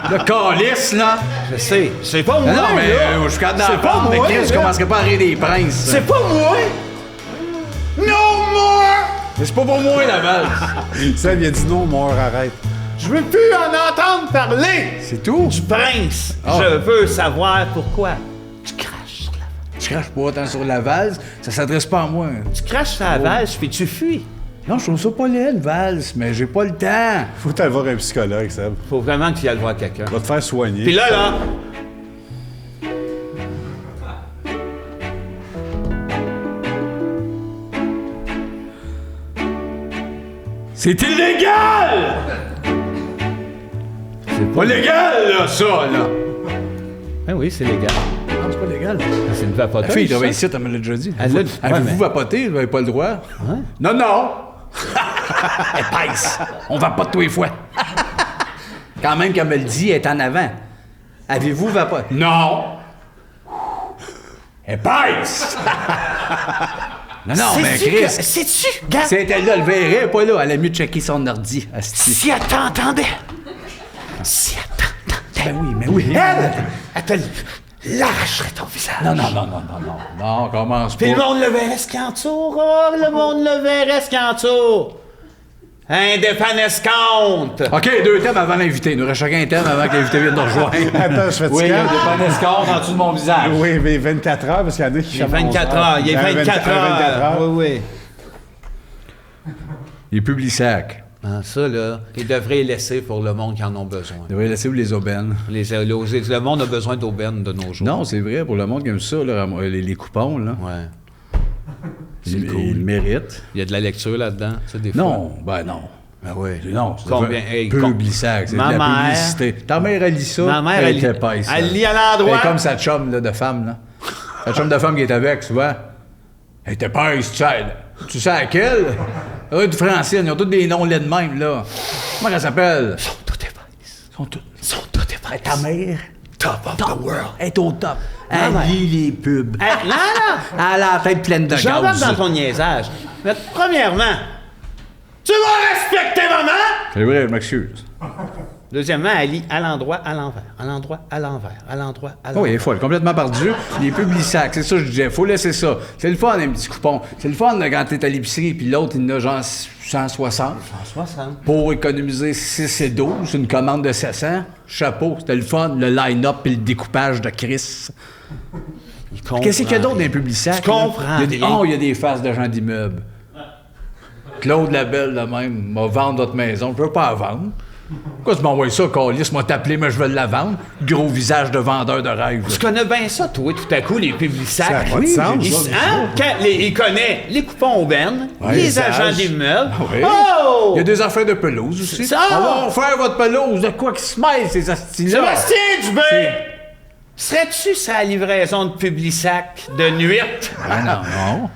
Le calice, là. Je sais. C'est pas moi, Non, mais là. je suis capable C'est d'en pas parler, mais moi, Chris, je là. commencerai pas à rire des princes. C'est pas moi! Non, moi! Mais c'est pas pour moi, la valse. Seb, il a dit non, mort, arrête. Je veux plus en entendre parler C'est tout? du prince. Ah. Je veux savoir pourquoi. Tu craches sur la valse. Je crache pas autant sur la valse, ça s'adresse pas à moi. Tu craches sur la valse, puis tu fuis. Non, je trouve ça pas laid, le valse, mais j'ai pas le temps. Faut aller voir un psychologue, Seb. Faut vraiment que tu y ailles voir quelqu'un. Va te faire soigner. Puis là, C'est illégal! C'est pas légal, là, ça, là! ben oui, c'est légal. Non, c'est pas légal. C'est une vapoteuse. La fille travaille ça. ici, elle me l'a déjà dit. Elle l'a dit. Ouais, Avez-vous mais- vapoté? Vous n'avez pas le droit? Non, non! Épaisse! On va pas tous les fois. Quand même qu'elle me le dit, elle est en avant. Avez-vous vapoté? Non! Épaisse! Non, non, mais Sais-tu Chris, que- Sais-tu, gars, si elle était là, elle le verrait, elle est pas là. Elle a mieux checker son ordi, asti. si elle t'entendait, si elle t'entendait, Mais oui. elle te l'arracherait ton visage. Non, non, non, non, non, non. Non, commence pas. Puis le monde le verrait ce qu'il entoure. Oh, le monde le verrait ce qu'il entoure. Indépanescante. OK, 2 thèmes avant l'invité. Nous reste chacun un thème avant que l'invité vienne nous rejoindre. Attends, je fais Oui, il y a des panescons en dessous de mon visage. Oui, mais 24 heures, parce qu'il y en a qui Il est commencent 24 heures. Il est 24 heures. Oui, oui. Les publics-sacs. Ah, ça, là, ils devraient les laisser pour le monde qui en ont besoin. Ils devraient laisser les aubaines. Le monde a besoin d'aubaines de nos jours. Non, c'est vrai, pour le monde qui aime ça, là, les coupons, là. Ouais. Ils le méritent. Il y a de la lecture là-dedans, ça, des fois. Non, ben non. Ben oui. Non, c'est Combien? Hey, public-sac, c'est de Ma la mère- publicité. Ta mère, elle lit ça. Ma mère, elle lit- épaisse, elle lit à l'endroit. Elle est comme sa chum là, de femme, là. Sa chum de femme qui est avec, tu vois. Elle est épaisse, tu sais laquelle? De Francine, ils ont tous des noms laids de même, là. Comment elle s'appelle? Ils sont toutes épaisses. Ils sont toutes épaisses. Ta mère, Top of the world. elle est au top. Elle mère. lit les pubs. Hey, non! Elle a la tête pleine de J'embarque gaz. dans ton niaisage. Mais premièrement, tu vas respecter maman! C'est vrai, je m'excuse. Deuxièmement, elle lit à l'endroit, à l'envers. À l'endroit, à l'envers. À l'endroit, à Oh, l'envers. il est folle, complètement perdu. Les publics-sacs, c'est ça que je disais. Faut laisser ça. C'est le fun, un petit coupon. C'est le fun quand t'es à l'épicerie, puis l'autre, il en a genre 160. 60. Pour économiser 6 et 12, une commande de 700. Chapeau, c'était le fun, le line-up et le découpage de Chris. Qu'est-ce qu'il y a d'autre dans les publics-sacs? Tu comprends là? Il y a rien. il y a des faces de gens d'immeubles. Claude Labelle, là même, m'a vendre votre maison. Je veux pas la vendre. Pourquoi tu m'envoies ça, Calis? M'a t'appelé, mais je veux la vendre. Gros visage de vendeur de rêve. Tu connais bien ça, toi, tout à coup, les publics-sacs. Ça a pas de sens, Il, ça. il connaît les coupons aubaines, Ouais, les les agents âges. d'immeubles. Ah oui. Oh! Il y a des affaires de pelouse aussi. Ça! On va faire votre pelouse. De quoi qui se mêle, ces astis-là? Sébastien Dubé! Serais-tu sa livraison de Publisac de nuit? Ah non.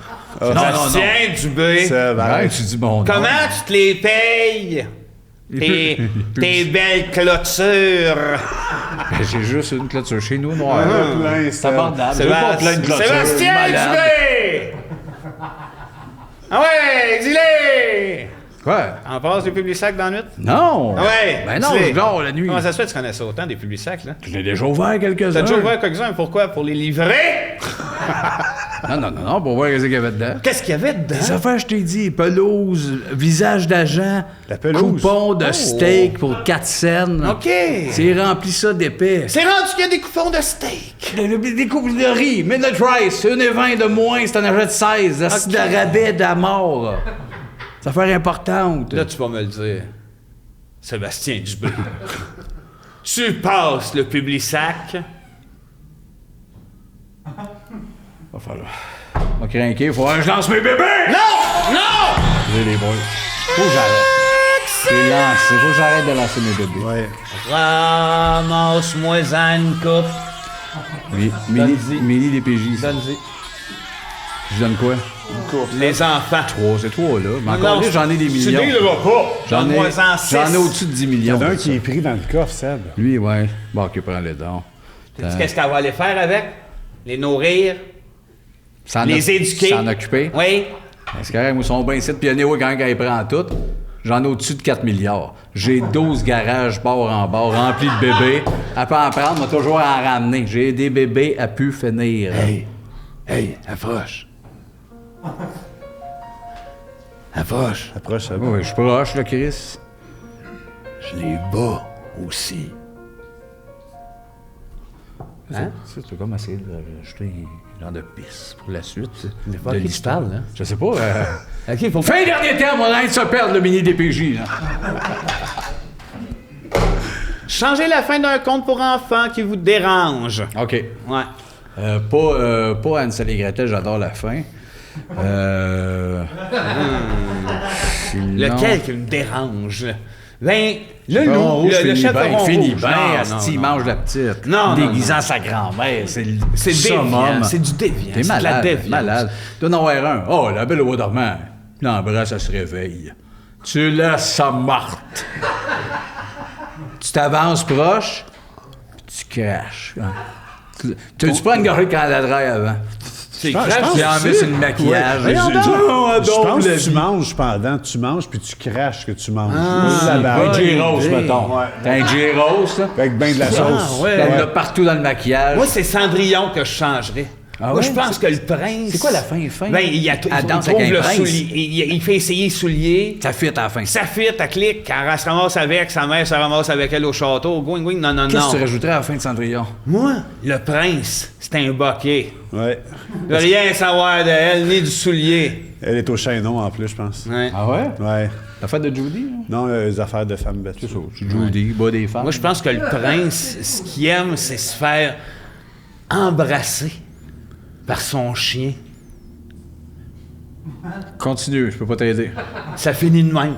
Sébastien Dubé! Ça, ben, Ouais, tu dis bon. Comment tu te les payes? Tes belles clôtures! J'ai juste une clôture chez nous, noire. plein, C'est abordable. J'ai pas Sébastien, plein de clôtures. Sébastien malade. Dubé! Ah ouais, dis-le! Quoi? En passe des Publisac dans la nuit? Non! Ah ouais! Ben non, dis-le. je dors la nuit. Comment ça se fait que tu connais ça autant des Publisac, là? Je l'ai déjà ouvert quelques-uns. T'as déjà ouvert quelques-uns, pourquoi? Pour les livrer? Non, pour voir qu'est-ce qu'il y avait dedans. Qu'est-ce qu'il y avait dedans? Les affaires, je t'ai dit, pelouse, visage d'agent, La pelouse. coupon de steak pour 4 cents. OK! C'est rempli ça d'épais. C'est rendu qu'il y a des coupons de steak! Des coupes de riz, Midnight Rice, 1,20 de moins, c'est un achète 16. C'est de rabais de la mort. C'est affaire importante. Là, tu vas me le dire. Sébastien Dubé. Tu passes le Publisac. Va falloir. Va craquer, faut que je lance mes bébés! Non! Non! J'ai les boys. Faut que j'arrête. C'est lancé. Faut que j'arrête de lancer mes bébés. Ouais. Ramasse-moi une coupe. Oui, Donne-y. Mélie des PJ. Donne-y. Je donne quoi? Les enfants. 3, c'est 3 là. Mais encore là, j'en ai des millions. Tu déliras pas. J'en ai, Donne-moi-en 6. j'en ai au-dessus de 10 Il y millions. en a un de qui ça. est pris dans le coffre, Seb. Lui, ouais. Bon, ok, prends-les dents. Qu'est-ce qu'elle va aller faire avec? Les nourrir? Les éduquer? S'en occuper. Oui. C'est correct, moi, ils sont bien ici. Puis anyway, quand elle prend tout, j'en ai au-dessus de 4 milliards. J'ai 12 garages bord en bord remplis de bébés. Elle peut en prendre, mais toujours en ramener. J'ai des bébés à pu finir. Hey, approche. Approche. Approche, Seb. Oui, je suis proche, là, Chris. Je les bats aussi. Hein? Ça, tu peux comme essayer de jeter un genre de pisse pour la suite. Mais pas de à qui tu l'histoire. parles, là? Je sais pas. OK, faut Fin dernier terme, on a de se perdre le mini DPJ, là. changer la fin d'un conte pour enfants qui vous dérange. OK. Ouais. Pas Hansel et Gretel, j'adore la fin. Sinon- Lequel qui me dérange? Ben, le Bon, loup, le finit chef bien, de finit rouge. bien, Non, asti, il non, mange la petite. Non, non, déguisant sa grand-mère, c'est le C'est déviant, summum. c'est du déviant. T'es c'est de la malade, déviance. malade. Tu dois en avoir un. Oh, la belle au bois dormant. L'embrasse, elle se réveille. Tu laisses ça morte. Tu t'avances proche, puis tu craches. Hein. Tu prends une gorgée de canadraille avant. C'est pense- crache, Tu en mets sur le maquillage. Ouais. Non, Je donc, pense la que tu vie. manges pendant, tu manges puis tu craches que tu manges. T'as Là-bas. un gyros, idée. mettons. Ouais. T'as un gyros, là. Avec ben de la sauce. ouais. T'en as partout dans le maquillage. Moi, c'est Cendrillon que je changerais. Ah Moi, ouais? je pense que le prince... C'est quoi la fin? Ben, il Elle danse trouve avec un le prince. soulier. Il fait essayer le soulier. Ça fit à la fin. Ça fit, elle clique. Quand elle se ramasse avec, sa mère se ramasse avec elle au château. Going, going, non, non, Qu'est-ce non. que tu rajouterais à la fin de Cendrillon? Moi, le prince, c'est un boquet. Ouais. Je veux rien savoir de elle, ni du soulier. Elle est au chaînon en plus, je pense. Ouais. Ah ouais? Ouais. L'affaire de Judy? Hein? Non, les affaires de femmes battues. C'est Judy, bas des femmes. Moi, je pense que le prince, ce qu'il aime, c'est se faire embrasser par son chien. Continue, je peux pas t'aider. Ça finit de même.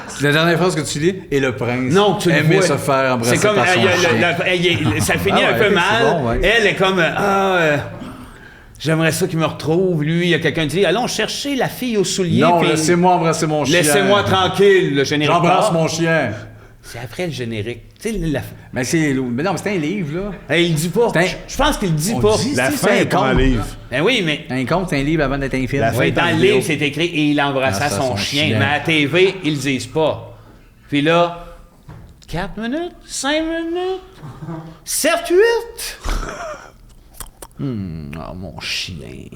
C'est la dernière phrase que tu lis, et le prince Non, tu le aimait vois. se faire embrasser C'est comme, par son chien. ça finit Ah ouais, un peu ok, mal. c'est bon, ouais. Elle est comme, j'aimerais ça qu'il me retrouve. Lui, il y a quelqu'un qui dit, allons chercher la fille aux souliers. Non, puis laissez-moi embrasser mon chien. laissez-moi tranquille, le générique. J'embrasse part. mon chien. C'est après le générique. Tu sais, Mais non, mais c'est un livre, là. il le dit pas. C'est un- Je pense qu'il le dit On pas. dit, La c'est fin un est dans conte. le livre. Ben oui, mais Un conte, c'est un livre avant d'être un film. La fin oui, est dans le vidéo. livre, c'est écrit et il embrassa Embrassa son son chien. chien. Mais à la TV, ils le disent pas. Puis là, 4 minutes, 5 minutes, 7, 8. Oh, mon chien.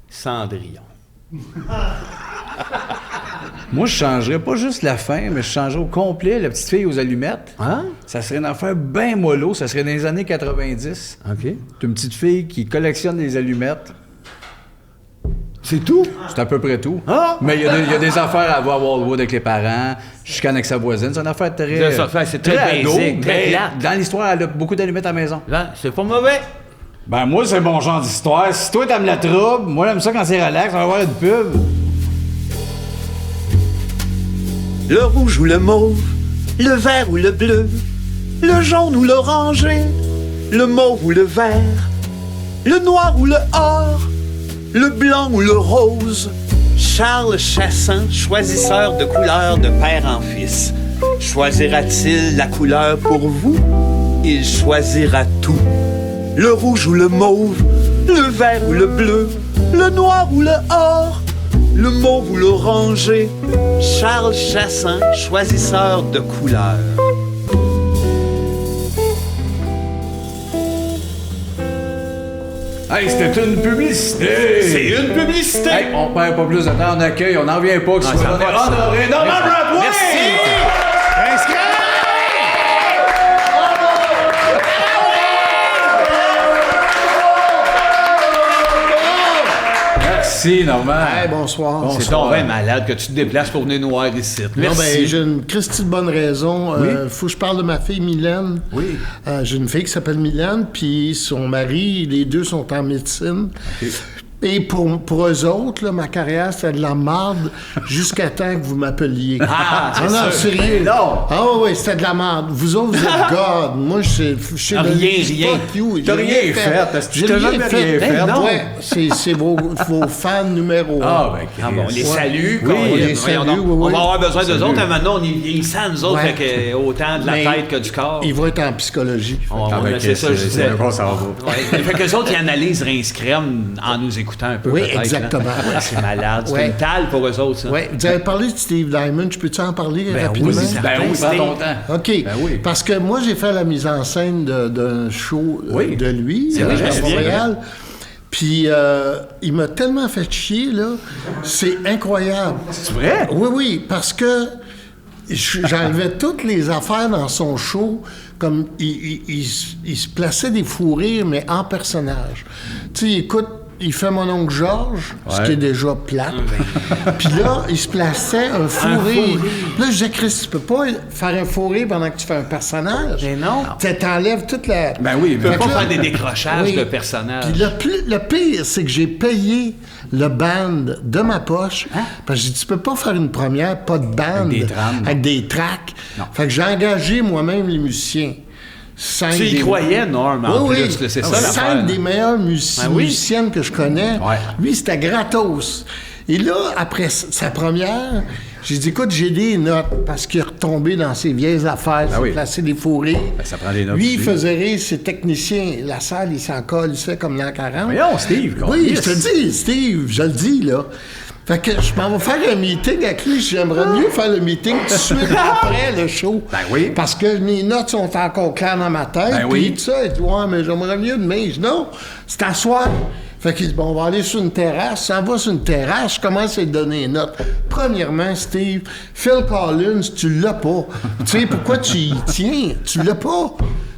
Cendrillon. Moi, je changerais pas juste la fin, mais je changerais au complet la petite fille aux allumettes. Hein? Ça serait une affaire bien mollo. Ça serait dans les années 90. OK. C'est une petite fille qui collectionne les allumettes. C'est tout? C'est à peu près tout. Ah! Mais il y a des affaires à voir à Wildwood avec les parents, chicane avec sa voisine. C'est une affaire très... Des affaires, c'est très ado, basic, très mais plate. dans l'histoire, elle a beaucoup d'allumettes à la maison. Là, c'est pas mauvais. Ben moi, c'est mon genre d'histoire. Si toi, t'aimes la trouble, moi, j'aime ça quand c'est relax. On va voir une pub. Le rouge ou le mauve, le vert ou le bleu, le jaune ou l'orangé, le mauve ou le vert, le noir ou le or, le blanc ou le rose. Charles Chassin, choisisseur de couleurs de père en fils. Choisira-t-il la couleur pour vous? Il choisira tout. Le rouge ou le mauve, le vert ou le bleu, le noir ou le or, le mauve ou l'orangé. Charles Chassin, choisisseur de couleurs. Hey, c'était une publicité! C'est une publicité! Hey, on perd pas plus de temps, on accueille, on n'en vient pas que ce Ah, soit ça on est va, ça. honoré. Norman Broadway! Merci! Merci, Norman. Hey, bonsoir. C'est ton vrai malade que tu te déplaces pour venir nous voir ici. Non, Merci. ben, j'ai une Christie de bonne raison. Faut que je parle de ma fille Mylène. Oui. J'ai une fille qui s'appelle Mylène, puis son mari, les deux sont en médecine. Et pour eux autres, là, ma carrière, c'était de la marde jusqu'à temps que vous m'appeliez. Ah, c'est non, sûr. sérieux. Non. Ah oui, c'était de la marde. Vous autres, vous êtes God. Moi, je sais Rien, rien. Fuck you. T'as J'ai rien fait, parce que tu J'ai t'as rien jamais fait. rien fait. non. Ouais, c'est vos fans numéro un. Ah, ben, Ah bon, on les Ouais. salue. Oui, qu'on- on les voyons salue, donc. oui, On oui. va avoir besoin d'eux autres. Maintenant, on est sans nous autres, Ouais. fait que autant de la Mais tête que du corps. Ils vont être en psychologie. Ah, ouais, c'est ça, je disais. Bon, ça va. Ouais. Fait qu'eux autres, ils analysent Rince Crème en nous écoutant un peu. Oui, peut-être, là. exactement. Ouais, c'est malade. C'est Ouais. une talle pour eux autres, ça. Oui, vous avez parlé de Steve Diamond. Je peux-tu en parler rapidement? oui, c'est certain. Ben oui, prends ton temps. OK. Ben oui. Parce que moi, j'ai fait la mise en scène d'un show Oui. de lui C'est vrai, je me à souviens. Montréal. Puis, il m'a tellement fait chier, là. C'est incroyable. C'est vrai? Oui, oui, parce que j'enlevais toutes les affaires dans son show, comme il se plaçait des fous rires, mais en personnage. Tu sais, écoute, il fait mon oncle Georges, ce qui est déjà plate. Puis là, il se plaçait un fou rire. Là, je disais, Chris, tu peux pas faire un fou rire pendant que tu fais un personnage. Mais non. Tu t'enlèves toute la... Ben oui, Tu peux Fait pas que là- faire des décrochages Oui. de personnages. Puis le pire, c'est que j'ai payé le band de ma poche. Parce que j'ai dit, tu peux pas faire une première, pas de band. Avec des trames. Avec des tracks. Fait que j'ai engagé moi-même les musiciens. Tu y croyais, Norm, en Oui, plus. là, c'est ça l'affaire. 5 des meilleures Ben oui. musiciennes que je connais. Ouais. Lui, c'était gratos. Et là, après sa première, j'ai dit, écoute, j'ai des notes, parce qu'il est retombé dans ses vieilles affaires, oui. placer des fourrés. Ben, ça prend des notes Lui, il aussi. faisait rire ses techniciens. La salle, il s'en colissait comme l'an 40. Voyons, Steve, Oui, yes. je te dis, Steve, je le dis, là. Fait que je m'en vais faire un meeting avec lui. J'aimerais mieux faire le meeting tout de suite après le show. Ben oui. Parce que mes notes sont encore claires dans ma tête. Ben Puis oui. tout ça, il dit, ouais, mais j'aimerais mieux demain. Je dis, non, c'est à soir. Fait qu'il dit, bon, on va aller sur une terrasse. Ça va sur une terrasse, je commence à lui donner des notes. Premièrement, Steve, Phil Collins, tu l'as pas. Tu sais, pourquoi tu y tiens? Tu l'as pas.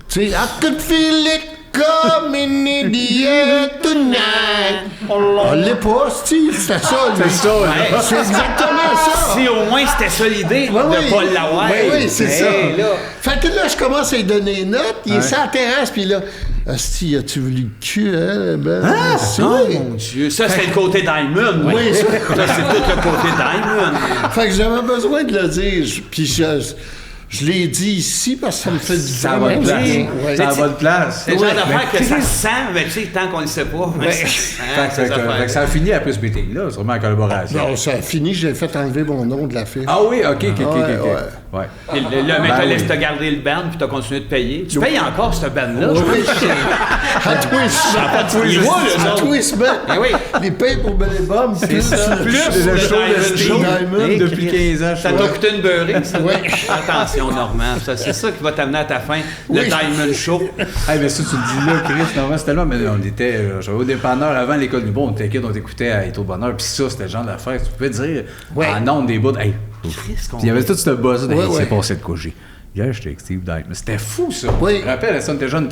Tu sais, I could feel it Comme an idiot tonight. On l'est pas, Steve, c'était ça. C'est ça, là. Ouais. C'est exactement ça. Si au moins c'était ça l'idée de Oui, pas l'avoir. oui, c'est ça. Là. Fait que là, je commence à lui donner une note. Il est sur la terrasse, puis là, Asti, as-tu voulu le cul, hein? Ben, c'est Oh vrai. mon Dieu, ça c'est le côté Diamond. Oui, ça ça. c'est tout le côté Diamond. Fait que j'avais besoin de le dire. Puis je l'ai dit ici parce que ça me fait du Ça bien. va de place. Ouais. Ça va de place. C'est le genre Ouais, d'affaire que mais ça Chris- se sent, mais tu sais, tant qu'on le sait pas. mais ça se sent, Fait ces affaires. que ça a fini après ce meeting-là, sûrement en collaboration. Non, ça a fini, j'ai fait enlever mon nom de la fiche. Ah oui, OK. Ouais. Puis le mec Ben te laisse oui. te garder le band, puis t'as continué de payer. Tu payes encore ce band-là? je Oui, pense. à tous les Ils voient, eux à autres. tous les semaines. Ben oui. Les payes pour Bellebum, plus ça. Plus le le show de Diamond Steve Show. Diamond Hey, depuis Chris. 15 ans, Ça t'a coûté une beurrée, ça? Oui. Attention, Normand. C'est ça qui va t'amener à ta fin. Le Oui. Diamond Show. Hey, mais ça, tu le dis là, Chris, normalement, c'était là, mais on était, j'avais au dépanneur avant l'école du bon, on était kid, on t'écoutait à Éto de Bonheur, puis ça, c'était le genre d'affaire, tu pouvais dire, en nombre des bouts, hey, Chris, qu'on- puis il y avait tout ce buzz de, Ouais, hey, ouais. c'est passé de quoi, hier, j'étais avec Steve Dyke, mais c'était fou, ça. Oui. Je me rappelle, ça, on était jeunes,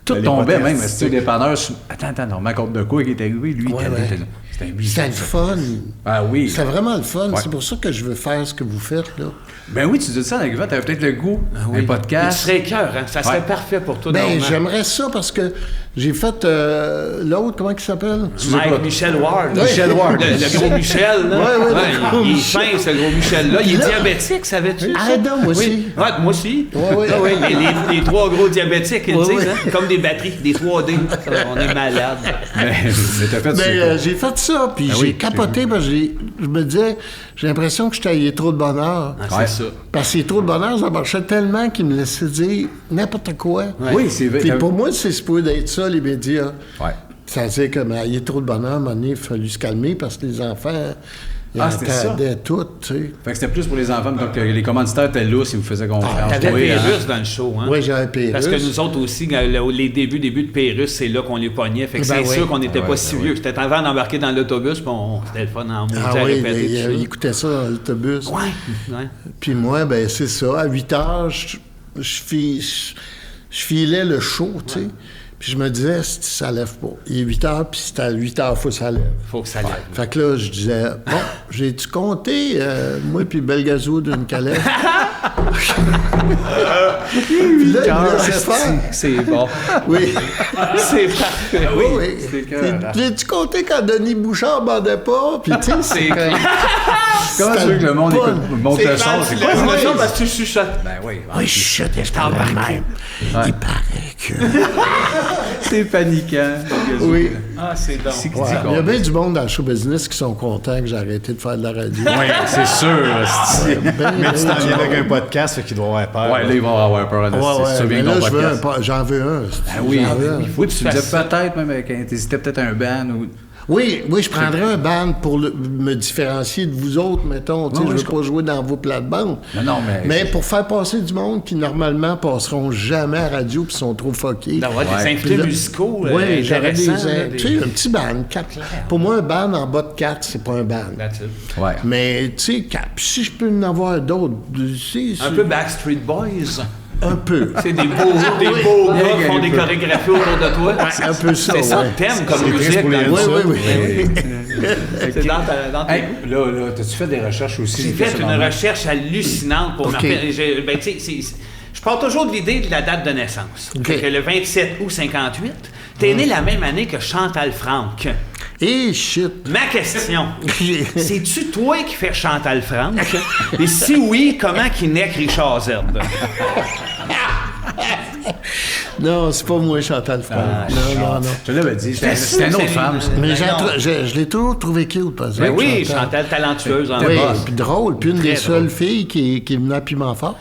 tout tombait même, c'était au dépanneur, attends, Normand compte de quoi qui est arrivé, lui, Ouais, il ouais. était là. C'était bizarre. C'était le fun. Ah oui. C'était vraiment le fun. Ouais. C'est pour ça que je veux faire ce que vous faites, là. Ben oui, tu dis ça, Guy, t'avais peut-être le goût, un Tu podcast. serais cœur, hein? Ça serait Ouais. parfait pour toi, Ben, Normand. j'aimerais ça parce que j'ai fait l'autre, comment il s'appelle? Mike Michel Ward. Michel Ward. Le gros Michel, là. Ouais, le gros il est Michel. fin, ce gros Michel-là. Il est Là- diabétique, savais-tu? ça? Arrête donc, moi aussi. Oui. Ouais, moi aussi. Ouais, ouais. Ah oui, les trois gros diabétiques, ils le Ouais, disent, ouais. hein? Comme des batteries, des 3D. On est malade. Mais t'as fait Ben, ça. j'ai fait ça, puis Ah j'ai oui, capoté parce que je me disais, j'ai l'impression que je taillais trop de bonheur. Ah, c'est Ouais. ça. Parce que trop de bonheur, ça marchait tellement qu'il me laissait dire n'importe quoi. Oui, c'est vrai. Puis pour moi, c'est supposé d'être ça, les médias. Ouais. Ça veut dire que, ben, il y a trop de bonheur, à un moment donné, il a fallu se calmer parce que les enfants, ils Ah, c'était ça? entendaient tout, tu sais. Fait que c'était plus pour les enfants, donc les commanditaires étaient lousses, ils vous faisaient confiance. T'avais Oui, hein. Pérus dans le show, hein? Oui, j'avais Pérus. Parce que nous autres aussi, les débuts de Pérus, c'est là qu'on les pognait. Fait que Ben c'est oui. sûr qu'on n'était Ah pas ouais, si ben vieux. oui. C'était avant d'embarquer dans l'autobus, puis c'était le fun en maudit Ah à oui, répéter il tout ça. écoutait ça dans l'autobus. Ouais. Puis moi, ben c'est ça. À 8 heures, je filais le show, tu sais. Puis je me disais, ça lève pas. Il est 8 heures, puis c'est à 8 heures, il faut que ça lève. Faut que ça lève. Fait que là, je disais, bon, j'ai-tu compté, moi puis Belgazou d'une calèche? Puis là, il me laissait faire. C'est bon. Oui. C'est parfait. Oui, oui. c'est écœurant. L'as-tu compté quand Denis Bouchard bandait pas? Puis tu sais, c'est comme... Comment tu veux que le monde C'était écoute, monte le son? C'est quoi? C'est ça parce que tu chuchotes. Ben oui. Oui, je chutais, je parle de même. Il paraît que... C'est paniquant. Oui. Ah, c'est donc. C'est Ouais, il y a bien du monde dans le show business qui sont contents que j'ai arrêté de faire de la radio. Oui, c'est sûr. Mais tu t'en viens avec un podcast, fait qu'il doit avoir peur. Ouais, là, ils vont avoir peur. Ouais, C'est mais bien là, ton je veux podcast. j'en veux un. Ah oui, J'en veux un. oui, puis tu me disais peut-être même, t'hésitais peut-être un ban ou... Oui, je prendrais un band pour me différencier de vous autres, mettons. Tu sais, Oui, je veux je pas jouer dans vos plates-bandes. Non, mais... Mais pour faire passer du monde qui, normalement, passeront jamais à la radio puis sont trop fuckés. D'avoir des Ouais. invités musicaux Oui, j'aurais des... intéressants. là, Tu sais, un petit band. Pour moi, un band en bas de 4, c'est pas un band. That's it. Ouais. Mais, tu sais, si je peux en avoir d'autres, tu sais, Un peu Backstreet Boys. un peu. C'est des beaux gars qui font des un peu. chorégraphies autour de toi. C'est un peu ça, C'est ça ouais. le thème comme C'est musique. triste pour les dans- Oui, oui. C'est dans tes Hey, là, t'as-tu fait des recherches aussi? J'ai fait une recherche hallucinante pour OK. me rappeler. Ben, tu sais, je pars toujours de l'idée de la date de naissance. OK. Fait que le 27 août 58, t'es né la même année que Chantal Franck. Et shit. Ma question, c'est-tu toi qui fais Chantal Franck? Et si oui, comment qu'il naît que Richard Z? Non, c'est pas moi, Chantal Franck. non. Je l'avais dit, c'était une autre femme, ça. Mais Ben non. je l'ai toujours trouvé cute, par exemple. Ben oui, Chantal talentueuse en Oui, boss. puis drôle. Puis une Très des seules drôle. filles qui est venue à Pimentfort.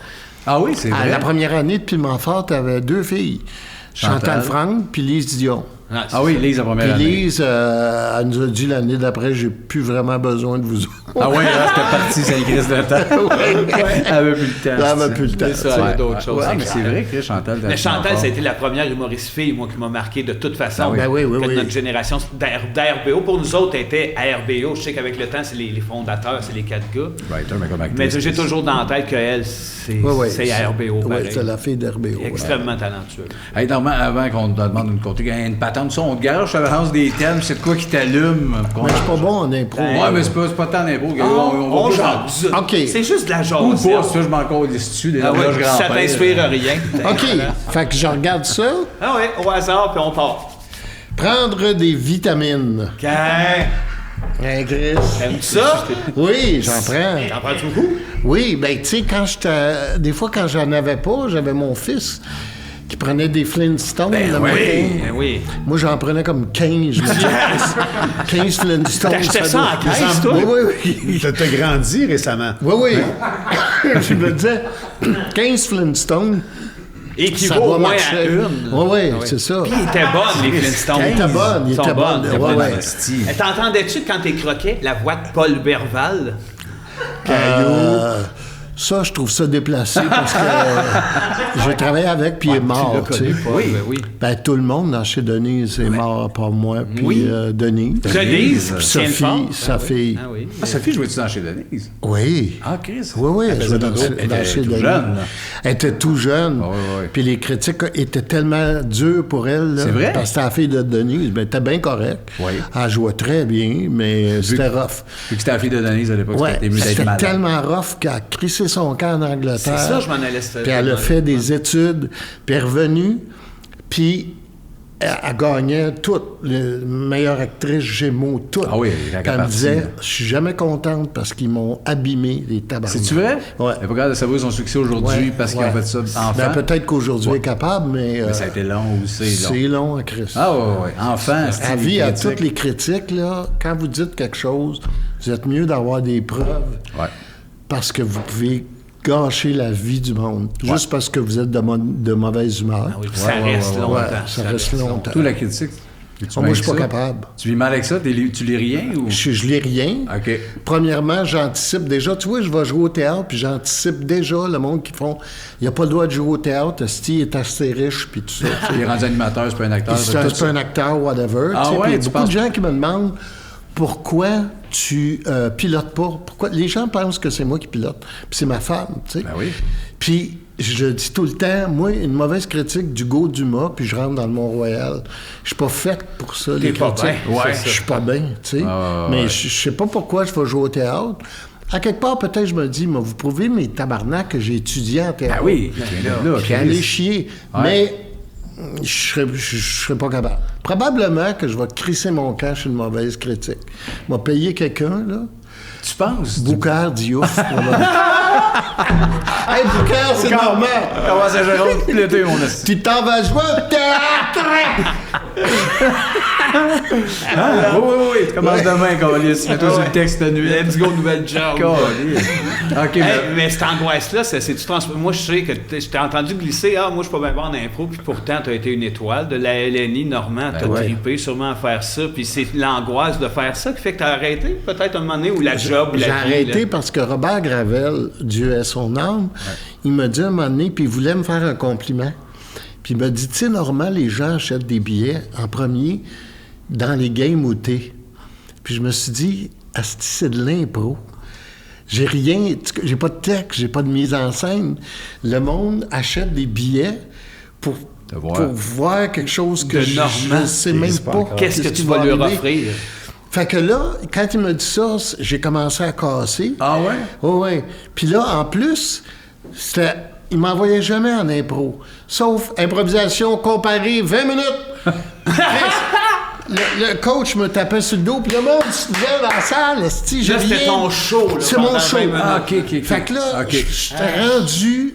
Ah oui, c'est À vrai. la première année de Pimentfort, t'avais deux filles. Chantal Chantal Franck puis Lise Dion. Ah oui, Lise, la première Puis année. Lise, elle nous a dit l'année d'après, j'ai plus vraiment besoin de vous autres. Ah oui, là, c'était parti, c'est une crise de temps. Elle avait plus le temps. Elle avait plus le temps. C'est ça, il y a d'autres choses. Ah, mais c'est vrai que Chantal... Mais Chantal, ça a été la première humoriste fille, moi, qui m'a marqué de toute façon. Ah oui. Ben oui, oui, que oui. notre génération d'RBO, pour nous autres, était RBO. Je sais qu'avec le temps, c'est les fondateurs, c'est les 4 gars. Writer, mais comme Mais actrice. j'ai toujours dans la tête qu'elle, c'est RBO. Oui, pareil. c'est la fille d'RBO. Extrêmement talentueux. Hey, normalement, avant qu'on te demande une patente, ça, on te garage, ça avance des thèmes, c'est de quoi qui t'allume? Mais je suis pas bon en impro. Ouais, mais c'est pas tant d'impro. On jase. OK. C'est juste de la jase. Ou pas, ça, je m'en compte dessus, des Ah oui, horloges ça grand-père. t'inspire rien. OK. Fait que je regarde ça. Ah oui, au hasard, puis on part. Prendre des vitamines. Hein, Chris? T'aimes ça? Oui, j'en prends. T'en prends beaucoup? Oui, ben tu sais, des fois, quand j'en avais pas, j'avais mon fils qui prenait des Flintstones le matin. Ben oui. Moi, j'en prenais comme 15. Je me disais, 15 Flintstones. T'achetais ça en doit- caisse, toi? Oui. T'as grandi récemment. Oui. Je me disais, 15 Flintstones, ça Équivaut doit au moins à marcher. une. Oui, c'est ça. Puis il était bonne, les Flintstones. Il était bonne, il Ils sont était bonne. bonnes. Ouais, ouais. Et t'entendais-tu quand t'es croquais la voix de Paul Berval? Ça, je trouve ça déplacé parce que j'ai travaillé avec, puis il est mort. Tu sais. Oui. Ben, tout le monde dans chez Denise est mort, à part moi, puis Oui. Denise. Denise, Puis tiens Sophie, fort. sa fille. Ah oui. Ah, Sophie, jouais-tu dans chez Denise? Oui. Ah, Chris. Oui, elle jouait dans Elle était chez tout Denise. jeune, là. Elle était tout jeune. Ah, oui. Puis les critiques étaient tellement durs pour elle. Là, C'est vrai? Parce que c'était la fille de Denise. Ben, elle était bien correcte. Oui. Elle jouait très bien, mais c'était rough. Vu que c'était la fille de Denise à l'époque, Ouais, c'était mieux d'être c'était malade. tellement rough qu'elle a crissé son camp en Angleterre. C'est ça, je m'en allais se Puis elle a fait des études, puis elle est revenue, puis elle gagnait tout. Meilleure actrice Gémeaux, tout. Ah oui, la Puis elle me partie, disait, là. je suis jamais contente parce qu'ils m'ont abîmé les tabarnak. C'est-tu vrai? Ouais. Elle n'est pas capable de savoir son succès aujourd'hui Ouais, parce qu'ils ouais. ont fait ça enfant. Ben, peut-être qu'aujourd'hui elle est capable, mais... Mais ça a été long aussi. c'est long, hein, Chris. Ah ouais. Enfant, c'est À vie, à toutes les critiques, là, quand vous dites quelque chose, vous êtes mieux d'avoir des preuves Ouais. parce que vous pouvez gâcher la vie du monde. Juste parce que vous êtes de mauvaise humeur. Ah oui, puis ça reste longtemps. Ouais, ça reste longtemps. Tout la critique. Es-tu Moi, bien je suis pas avec ça? capable. Tu vis mal avec ça? Tu lis rien ou? Je lis rien. OK. Premièrement, j'anticipe déjà. Tu vois, je vais jouer au théâtre, puis j'anticipe déjà le monde qui font. Il n'a pas le droit de jouer au théâtre. Steve est assez riche, puis tout ça. Il est rendu animateur, c'est pas un acteur. C'est pas un acteur, whatever. Ah tu sais, ouais, puis il y a tu beaucoup penses- de gens qui me demandent pourquoi tu pilotes pas. Pourquoi les gens pensent que c'est moi qui pilote, puis c'est ma femme, tu sais. Ben oui. Puis je dis tout le temps, moi, une mauvaise critique d'Hugo Dumas, puis je rentre dans le Mont-Royal. Je suis pas faite pour ça, les pas critiques. bien, Ouais, c'est je suis pas bien, tu sais. Mais je sais pas pourquoi je vais jouer au théâtre. À quelque part, peut-être, je me dis, mais vous prouvez mes tabarnak que j'ai étudié en théâtre. Ah oui, tu viens de là. Puis aller chier. Ouais. Mais je serais pas capable. Probablement que je vais crisser mon camp sur une mauvaise critique. Je vais payer quelqu'un, là. Tu penses? Boucard Diouf. Hey, Boucard, c'est normal. Comment ça, Jérôme? L'été, mon esti. Tu t'en vas jouer au théâtre! Oui. Tu commences demain, Carlis. Mets-toi sur le texte de nuit. Let's go, nouvelle job. Carlis. OK, Hey, mais... mais cette angoisse-là, c'est-tu moi, je sais que je t'ai entendu glisser, moi, je suis pas bien bon en impro, puis pourtant, tu as été une étoile de la LNI, Normand, t'as ouais. trippé sûrement à faire ça, puis c'est l'angoisse de faire ça qui fait que t'as arrêté, peut-être un moment donné, ou la job, la J'ai vie, arrêté là. parce que Robert Gravel, Dieu ait son âme, il m'a dit un moment donné, puis il voulait me faire un compliment. Puis il m'a dit, tu sais, normalement, les gens achètent des billets en premier dans les games où t'es. Puis je me suis dit, asti, c'est de l'impro. J'ai rien, j'ai pas de texte, j'ai pas de mise en scène. Le monde achète des billets pour voir quelque chose que De je Normand. ne sais même pas. Qu'est-ce que qui tu vas va leur arriver. offrir? Fait que là, quand il m'a dit ça, j'ai commencé à casser. Ah ouais? Oui. Puis là, en plus, il m'envoyait jamais en impro. Sauf improvisation comparée, 20 minutes. Le coach me tapait sur le dos, puis le monde se levait dans la salle. J'ai Là, c'était rien. ton show, là, C'est mon pendant show. 20 minutes. Ah, OK. Fait que là, OK. j'étais rendu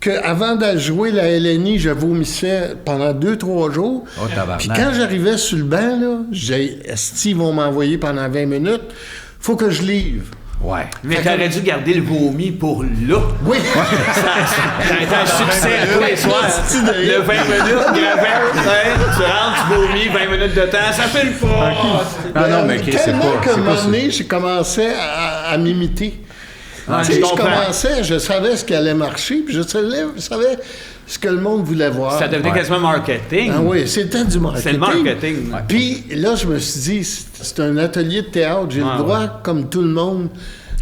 qu'avant de jouer la LNI, je vomissais pendant 2-3 jours. Oh, tabarnak. Puis quand j'arrivais sur le banc, là, ils vont m'envoyer pendant 20 minutes. Faut que je livre. Ouais. Mais t'aurais dû garder le vomi pour là. Oui! Ça a été un succès tous les soirs. Esti de Le 20 minutes, gravant, tu rentres, tu vomis, 20 minutes de temps, ça fait le pas. Non, mais Chris, c'est Tellement pas... qu'à un c'est pas moment ça. donné, j'ai commencé à m'imiter. Ah, Tu sais, je je comprends. commençais, je savais ce qui allait marcher, puis je savais ce que le monde voulait voir. Ça devenait quasiment marketing. Ah oui, c'était du marketing. C'est le marketing. Ouais. Puis là, je me suis dit, c'est un atelier de théâtre, j'ai le droit, comme tout le monde,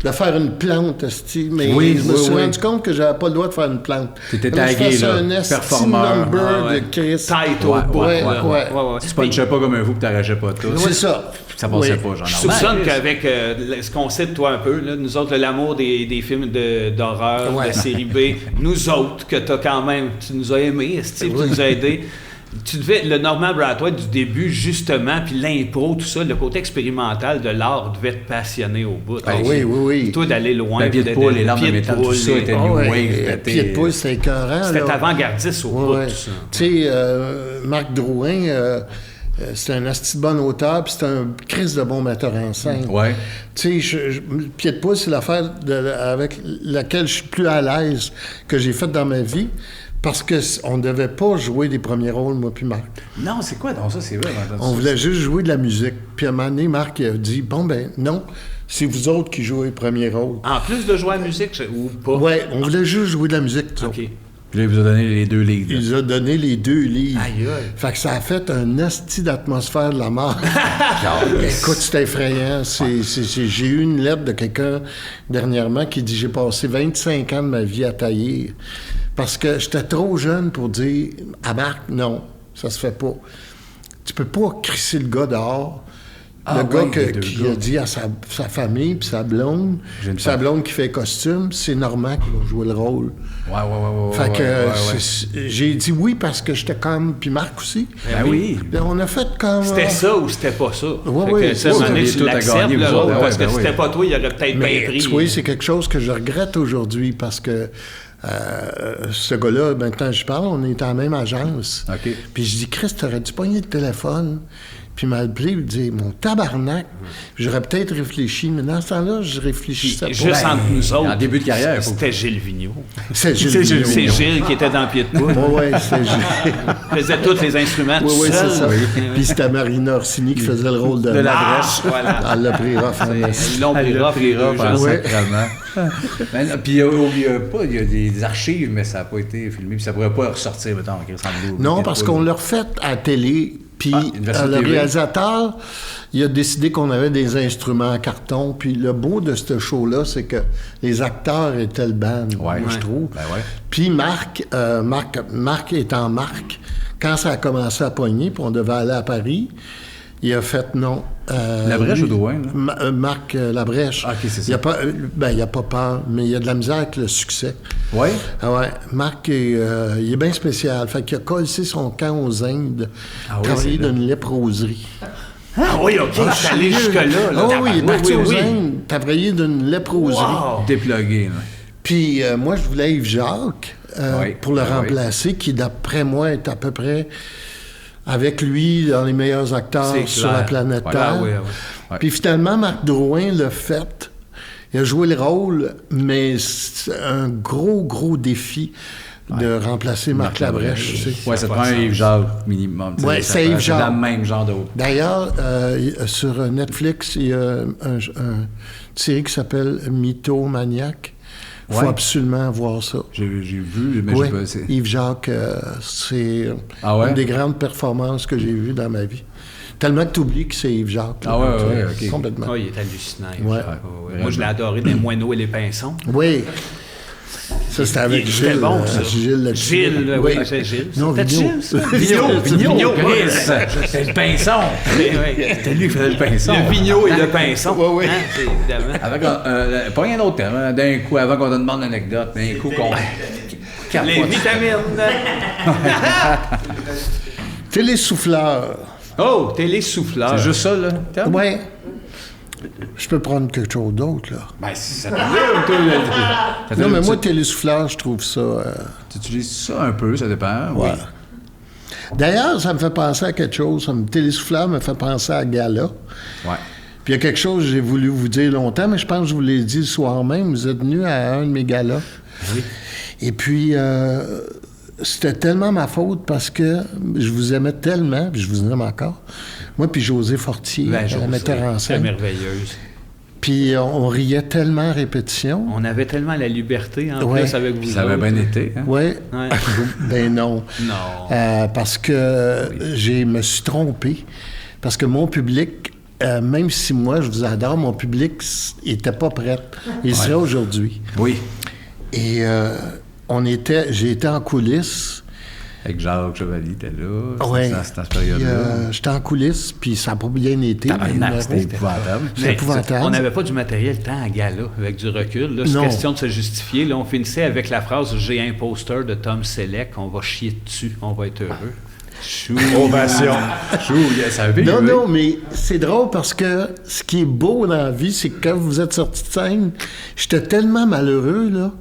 de faire une plante, esti. Mais Oui, je me oui, suis oui. rendu compte que j'avais pas le droit de faire une plante. T'étais Fallait que je tagué, fasse là, un esti performeur. number Ouais. de Chris. Tight au bout. ouais. Tu punchais pas comme un fou que t'arrachais pas tout. C'est ça. Ça passait Oui. pas, genre Je normal. soupçonne qu'avec ce qu'on sait de toi un peu, là, nous autres, l'amour des films d'horreur, Ouais. de série B, nous autres, que t'as quand même, tu nous as aimés, Steve, tu nous as aidés. Tu devais, le Norman Brathwaite du début, justement, puis l'impro, tout ça, le côté expérimental de l'art devait te passionner au bout. Ah oui, oui, oui. Toi, d'aller loin. Le pied de poule, les larmes de pied métal, poule, tout ça était new Ouais, wave. pied de poule, c'était écœurant. C'était là. avant-gardiste au bout, Ouais. tout ça. Tu sais, Marc Drouin, c'est un asti de bon auteur, puis c'est un Christ de bon metteur en scène. Ouais. Tu sais, le pied de poule, c'est l'affaire avec laquelle je suis plus à l'aise que j'ai faite dans ma vie, parce qu'on ne devait pas jouer des premiers rôles, moi puis Marc. Non, c'est quoi donc ça? C'est vrai. On voulait juste jouer de la musique. Puis à un moment donné, Marc il a dit, bon ben non, c'est vous autres qui jouez les premiers rôles. En plus de jouer à la musique, ou pas? Ouais, on voulait juste jouer de la musique, tout ça. OK. Puis là, il vous a donné les 2 livres. Il nous a donné les 2 livres. Aïe, aïe. Fait que ça a fait un asti d'atmosphère de la mort. Écoute, c'est effrayant. J'ai eu une lettre de quelqu'un dernièrement qui dit « J'ai passé 25 ans de ma vie à tailler. » Parce que j'étais trop jeune pour dire à Marc, non, ça se fait pas. Tu peux pas crisser le gars dehors. Ah, le gars ouais, les deux qui gars. a dit à sa famille, puis sa blonde, J'ai une puis sa femme. blonde qui fait costume, c'est Normand qui va jouer le rôle. Ouais. Fait que ouais. j'ai dit oui parce que j'étais comme... Puis Marc aussi. Ben oui. Puis on a fait comme... C'était ça ou c'était pas ça? Ouais, Fait ouais, que, ça, à un vous moment donné, aviez tu tout à l'acceptes, gagner, le vous rôle, autres. parce que Ben si oui. c'était pas toi, il aurait peut-être bien Mais pris. tu vois, c'est quelque chose que je regrette aujourd'hui parce que ce gars-là, maintenant je parle, on est en même agence. OK. Puis je dis, Christ, t'aurais dû pogner le téléphone. Puis il m'a appelé, il me dit, mon tabarnak, j'aurais peut-être réfléchi, mais dans ce temps-là, je réfléchissais pas. Juste entre nous autres. en début de carrière, faut- C'était Gilles Vigneault. C'est Gilles Vigneault. C'est Gilles qui était dans le pied de poule. Ouais, c'est Gilles. Il faisait tous les instruments tout Oui, seul. c'est ça. Puis c'était Marina Orsini qui faisait le rôle de la Ah, brèche. voilà. Elle l'a pris rough. Ils l'ont pris rough, les deux, en genre. Ouais. sacrement. Ben, puis il y a des archives, mais ça n'a pas été filmé. Puis ça pourrait pas ressortir, mettons, en Chris Sandou. Non, parce qu'on l'a refait à la télé, puis une version le TV. réalisateur, il a décidé qu'on avait des instruments en carton. Puis le beau de ce show-là, c'est que les acteurs étaient le band, moi, je trouve. Ben ouais. Puis Marc étant Marc, quand ça a commencé à pogner, puis on devait aller à Paris, il a fait non. Labrèche lui, ou Drouin, là? Marc Labrèche. Ah, OK, c'est ça. Il n'y a pas peur, mais il y a de la misère avec le succès. Ouais? Ah ouais, Marc, il est bien spécial. Fait qu'il a collé son camp aux Indes, Ah oui, travaillé c'est là. dans une léproserie. Ah oui, OK, je suis allé jusque-là. Ah oui, il est parti aux oui. Indes, travaillé dans une léproserie. Wow. Déplugué, là. Puis moi, je voulais Yves Jacques Oui, pour le ah oui. remplacer, qui, d'après moi, est à peu près avec lui dans les meilleurs acteurs C'est sur clair. la planète Ouais, Terre. ah oui, ah oui. Ouais. Puis finalement, Marc Drouin l'a fait. Il a joué le rôle, mais c'est un gros défi de remplacer Marc Labrèche. Tu sais. Ouais, ça te prend un Yves Jacques minimum. tu sais, Ouais, ça c'est prend- Yves Jacques. le même genre de. D'ailleurs, sur Netflix, il y a une série qui s'appelle Mythomaniac. Il faut Ouais. absolument voir ça. J'ai vu, mais Oui, j'ai pas. c'est- Yves Jacques, c'est Ah ouais? une des grandes performances que j'ai vues dans ma vie. Tellement que tu oublies que c'est Yves Jacques. Ah ouais, ok. Complètement. Ah, il est hallucinant. Ouais. Moi, je l'ai adoré des moineaux et les pinsons. Oui. Ça, c'était avec Il Gilles. était bon, ça. Gilles, Gilles, oui, c'est Gilles. Non, C'était Vigneault. Gilles, ça? Vigneault, Chris! C'est le pinson! C'était lui qui faisait le pinson. Le vigneault et le pinson. Ouais, ouais. Hein, c'est évidemment. Avec pas rien d'autre terme, hein, d'un coup, avant qu'on te demande l'anecdote, d'un coup qu'on. Les vitamines. Télésouffleur. Oh, télésouffleur. C'est juste ça, là? terme? Ouais. Je peux prendre quelque chose d'autre, là. Ben, si ça te dit, toi, là, Non, mais moi, télésouffleur, je trouve ça... tu utilises ça un peu, ça dépend. ouais. Oui. D'ailleurs, ça me fait penser à quelque chose. Un télésouffleur me fait penser à Gala. Ouais. Puis il y a quelque chose que j'ai voulu vous dire longtemps, mais je pense que je vous l'ai dit le soir même. Vous êtes venu à un de mes galas. Oui. Et puis, c'était tellement ma faute parce que je vous aimais tellement, puis je vous aime encore. Moi, puis José Fortier, la metteur en C'est scène. merveilleuse. Puis on riait tellement à répétition. On avait tellement la liberté, en Ouais. plus, avec vous Ça avait autres. bien été. Hein? Oui. Ouais. Ben non. Non. Parce que je me suis trompé. Parce que mon public, même si moi, je vous adore, mon public n'était pas prêt. Il serait aujourd'hui. Oui. Et j'ai été en coulisses. Avec Jacques Chevalier, était là. Ouais. C'était à cette période-là. J'étais en coulisses, puis ça n'a pas bien été. Tabarnak, c'était épouvantable. C'est épouvantable. On n'avait pas du matériel tant à gala, avec du recul. Là, c'est Non. question de se justifier. Là, on finissait avec la phrase « J'ai un poster de Tom Selleck, on va chier dessus, on va être heureux. » Chou. Ovation. Chou, ça avait Non, eu, non, mais c'est drôle parce que ce qui est beau dans la vie, c'est que quand vous êtes sorti de scène, j'étais tellement malheureux, là.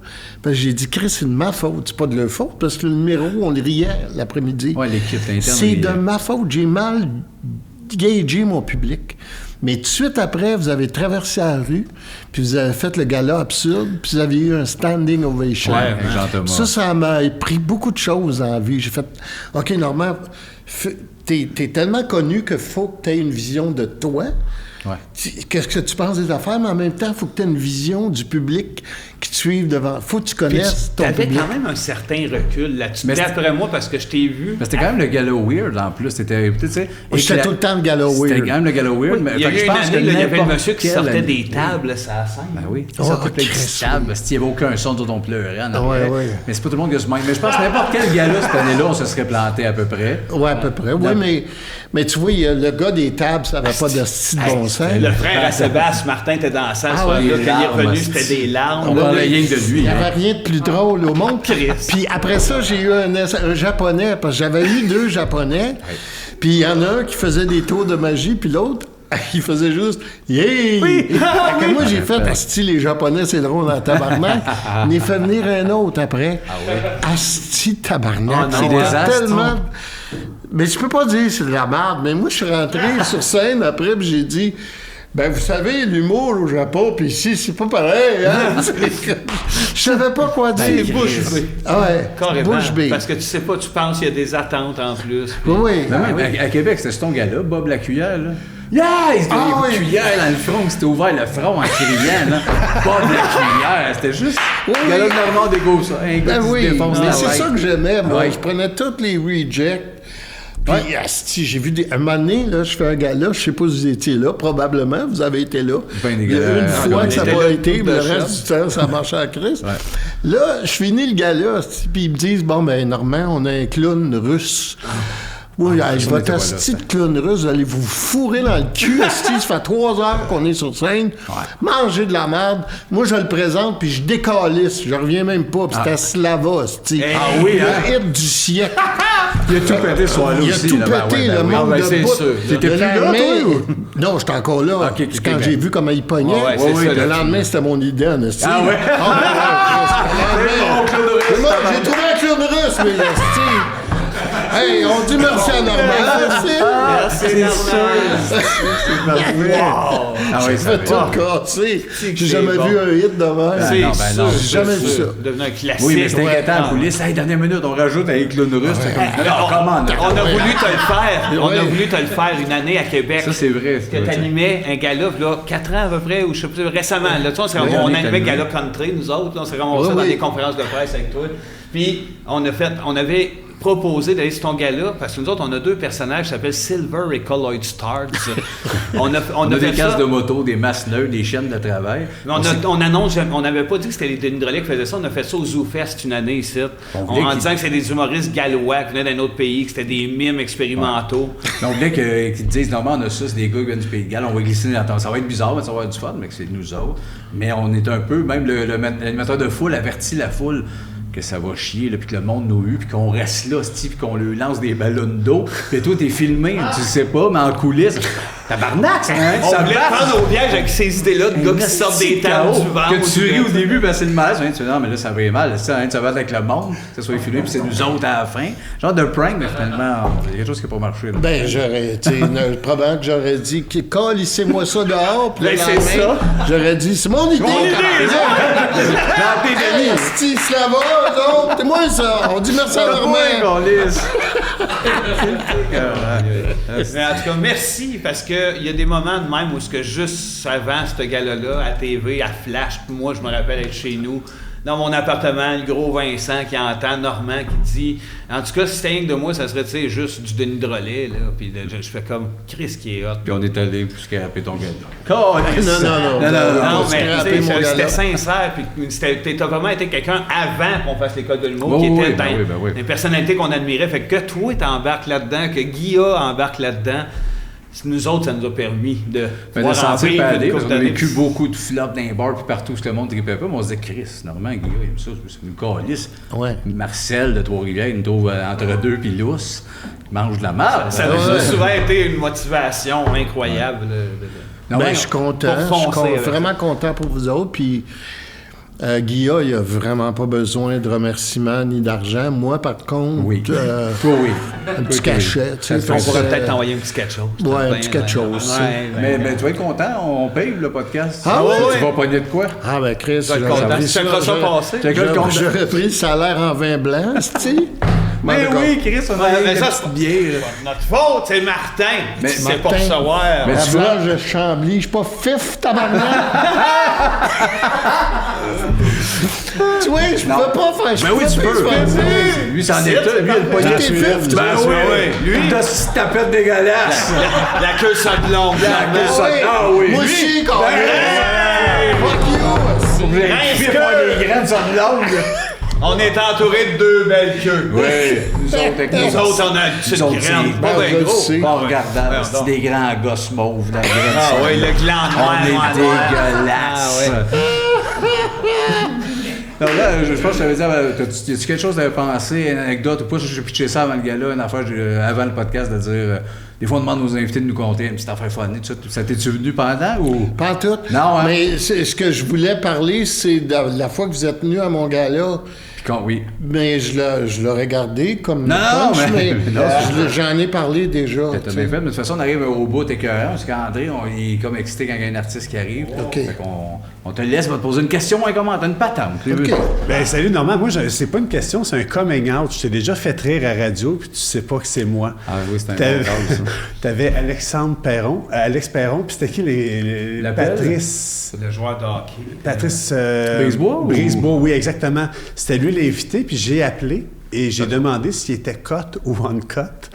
Parce que j'ai dit, Chris, c'est de ma faute. C'est pas de leur faute, parce que le numéro, on le riait l'après-midi. Ouais, l'équipe interne. C'est de ma faute. J'ai mal gagé mon public. Mais tout de suite après, vous avez traversé la rue, puis vous avez fait le gala absurde, puis vous avez eu un standing ovation. Ouais, avec Jean-Thomas. Ça m'a pris beaucoup de choses dans la vie. J'ai fait, OK, Normand, t'es tellement connu qu'il faut que tu aies une vision de toi. Ouais. Qu'est-ce que tu penses des affaires, mais en même temps, il faut que tu aies une vision du public qui te suive devant. Faut que tu connaisses ton T'avais public. quand même un certain recul là-dessus. Mais Après moi, parce que je t'ai vu. Mais c'était quand même le gala weird en plus. C'était, tu sais. J'étais tout le temps le gala weird. C'était quand même le gala weird. Mais Il y a fait eu que une je pense année, que là, il y avait le n'importe monsieur qui quelle sortait année- des tables, ça à scène. Ben oui. Oh, Ça sortait plein de Christ, petites tables. S'il n'y avait aucun son, dont on pleurait en arrière. Ouais. Mais c'est pas tout le monde qui a ce même. Mais je pense que n'importe quel gala cette année-là, on se serait planté à peu près. Oui, à peu près. Oui, mais tu vois, le gars des tables, ça n'avait pas de style de bon sens. Le frère à Sébastien Martin était dans la salle. Ah ce ouais, soir-là, des quand il est larmes, revenu, hostie. c'était des larmes. On Là, parlait là, rien que de lui. Il n'y hein. avait rien de plus drôle au monde. Puis après ça, j'ai eu un Japonais, parce que j'avais eu 2 Japonais. Puis il y en a un qui faisait des tours de magie, puis l'autre, il faisait juste « Yeah! Fait que moi, j'ai fait « Asti, les Japonais, c'est drôle dans tabarnak. » On est fait venir un autre après. Asti, tabarnak. Ah non, C'était désastre. tellement... Mais je peux pas dire que c'est de la merde, mais moi, je suis rentré sur scène après, puis j'ai dit... Ben, vous savez, l'humour au Japon, puis ici, c'est pas pareil, hein? Je savais pas quoi dire. bouche bée. Ah ouais, Carrément. bouche bée. Parce que tu sais pas, tu penses qu'il y a des attentes en plus. puis- Oui, oui. Mais même à Québec, c'était ton gars-là, Bob la cuillère, là. Yeah! Il se donnait Ah des coups de oui. cuillère dans le front, il s'était ouvert le front en criant, là. Bob la cuillère, c'était juste. Oui, Le gars-là oui. de Normand dégo ça. Un gars Ben qui se oui, défonce mais la c'est tête. ça que j'aimais, moi. Ouais. Je prenais tous les rejects. Puis, asti, j'ai vu un moment donné, là, je fais un gala, je sais pas si vous étiez là, probablement, vous avez été là. Ben, des Il y a galas, une fois on que ça n'a était pas là, été, coupe mais de le reste shop. du temps, ça marchait à Christ. Là, je finis le gala, asti, puis ils me disent, bon, ben, Normand, on a un clown russe. Oui, je vais asti de clown russe, vous allez vous fourrer dans le cul, asti, ça fait 3 heures qu'on est sur scène, manger de la merde. Moi, je le présente, puis je décalisse, je reviens même pas, puis c'était Slava, asti. Ah oui, hein? Le hit du siècle. Il a tout pété ce soir-là Il a aussi. tout là, ben pété, ouais, ben le oui. monde Ah, ben, de c'est bout. sûr. T'étais Le plus là, lendemain- toi, ou? Non, j'étais encore là. Ok, C'est quand ben. j'ai vu comment il pognait. Ouais, c'est ça, le là, lendemain, c'était mon idée, en esti. Ah ouais? J'ai trouvé un clown russe, mais esti. Hey, on dit merci à Normand. Merci. Ah oui, Je ça vais tout casser. J'ai jamais bon. vu un hit de même. C'est non, ben sûr, non, j'ai jamais vu ça. Devenu un classique. Oui, mais c'était Ouais. inquiétant en coulisses. Hey, dernière minute, on rajoute un clown russe. C'est comme, Alors, comment on a voulu te le faire. On a Ouais. voulu te le faire une année à Québec. Ça, c'est vrai. Que t'animais un gala, là, 4 ans à peu près, ou je sais plus, récemment. Là, tu sais, on animait Gala Country, nous autres. Là, on s'est ramassés Oui, dans oui. des conférences de presse avec toi. Puis, on avait proposé d'aller sur ton gala, parce que nous autres, on a 2 personnages qui s'appellent Silver et Colloid Stars. on On a fait des ça. casques de moto, des masques neutres, des chaînes de travail. Mais on annonce, on n'avait pas dit que c'était les Denis Drolet qui faisaient ça. On a fait ça au ZooFest une année ici. En disant que c'était des humoristes gallois qui venaient d'un autre pays, que c'était des mimes expérimentaux. Donc, dès qu'ils te disent, normalement, on a ça, c'est des gars qui viennent du Pays de Galles, on va glisser dans temps. Ça va être bizarre, mais ça va avoir du fun, mais que c'est nous autres. Mais on est un peu, même l'animateur de foule avertit la foule que ça va chier, là, puis que le monde nous eut, puis qu'on reste là, puis qu'on lui lance des ballons d'eau, puis toi, t'es filmé, tu le sais pas, mais en coulisses, tabarnak, On ça voulait prendre au piège avec ces idées-là de gars qui sortent des tables du ventre. Que tu ris au début, ben c'est le malaise. Tu dis, non, mais là, ça va aller mal. Ça va être avec le monde, que ça soit filmé, puis c'est nous autres à la fin. Genre de prank, mais finalement, il y a quelque chose qui n'a pas marché. Là. Ben, probablement que j'aurais dit, calissez-moi ça dehors, puis Ben, c'est ça. j'aurais dit, c'est mon idée. Si ça va, donc, c'est moi ça. On dit merci à leur mère. Mais en tout cas, merci, parce qu'il y a des moments de même où ce que juste avant ce gala-là, à TV, à Flash, puis moi, je me rappelle être chez nous, dans mon appartement, le gros Vincent qui entend Normand qui dit, en tout cas, si c'était rien que de moi, ça serait, tu sais, juste du Denis Drolet, là, puis je fais comme, Chris qui est hot. Puis on est allé pour scraper ton gala. Non, Non, mais scraper mon c'était gala. sincère, puis t'as vraiment été quelqu'un avant qu'on fasse l'école de l'humour, qui Oui, était oui, ben oui. une personnalité qu'on admirait, fait que toi t'embarques là-dedans, que Guilla embarque là-dedans, nous autres, ça nous a permis de De sentir parler, parce qu'on a d'années. vécu beaucoup de flops dans les bars, puis partout où le monde tripait pas, mais on se disait, Chris, Normand, Guillaume, il aime ça, ça nous calisse. Ouais. Marcel de Trois-Rivières, il nous trouve entre deux puis lousse, il mange de la merde. Ça a souvent été une motivation incroyable. Non, Ben, ouais, je suis content. Pour Je suis foncer avec vraiment content pour vous autres. Puis, Guilla, il a vraiment pas besoin de remerciements ni d'argent. Moi, par contre, oui. Oui. un petit cachet. Tu sais, On fait pourrait que, peut-être t'envoyer un petit quelque chose. Ouais, un petit quelque chose. Ouais, Mais tu vas être content, on paye le podcast. Ah ouais? Tu vas pogner de quoi? Ah, ben, Chris, Tu vas être content. Tu feras ça passer. J'aurais pris le salaire en vin blanc, tu Mais oui, Chris, on a mais une ça, petite bière. Notre faute, c'est Martin. Mais c'est pas Martin- recevoir. Mais La tu vois- blanche de Chambly, je suis pas fif, tabarnak! Tu vois, je Non. peux pas faire. Ben oui, tu peux. Lui, c'en est un. Lui, il a le pogné T'es de fif, suite. tu Ben vois, oui. oui. Lui, il a cette tapette dégueulasse. La queue sablon. Ah oui. Moi aussi, quand même! Fuck you! J'ai Rince-queue. fait des graines sur une longue. On est entouré de deux belles queues. Oui. Nous autres, avec Nous autres, on a une petite Nous autres, graine. c'est- Pas Ben, bien je gros. sais. Pas regardant, Ouais, c'est donc. des grands gosses mauves dans la graine. Ah sur- oui, le gland noir. On est noir, dégueulasse. noir. Ah Non, là, je pense que je t'avais dit, as-tu quelque chose à penser, une anecdote ou pas? J'ai pitché ça avant le gala, une affaire avant le podcast, de dire, des fois on demande aux invités de nous conter une petite affaire funny, tout ça. Ça t'es-tu venu pendant ou? Pas en tout. Non, hein? Mais ce que je voulais parler, c'est de la fois que vous êtes venu à mon gala. Oui. Mais je l'aurais gardé comme Non, punch, mais- non, j'en ai parlé déjà. T'as tu bien sais. fait, mais de toute façon, on arrive au bout écœurant, parce qu'André, il est comme excité quand il y a un artiste qui arrive. OK. Fait on te laisse, on va te poser une question, un commentaire, une patente. OK. Ben, salut Normand, moi, c'est pas une question, c'est un coming out. Je t'ai déjà fait rire à radio, puis tu sais pas que c'est moi. Ah oui, c'est un T'avais- bon rôle, ça. T'avais Alex Perron, puis c'était qui les L'appel? Patrice? Le joueur de hockey. Patrice Brisebois ou- Brisebois, oui, exactement. C'était lui l'invité, puis j'ai appelé et j'ai demandé s'il était cut ou on-cut.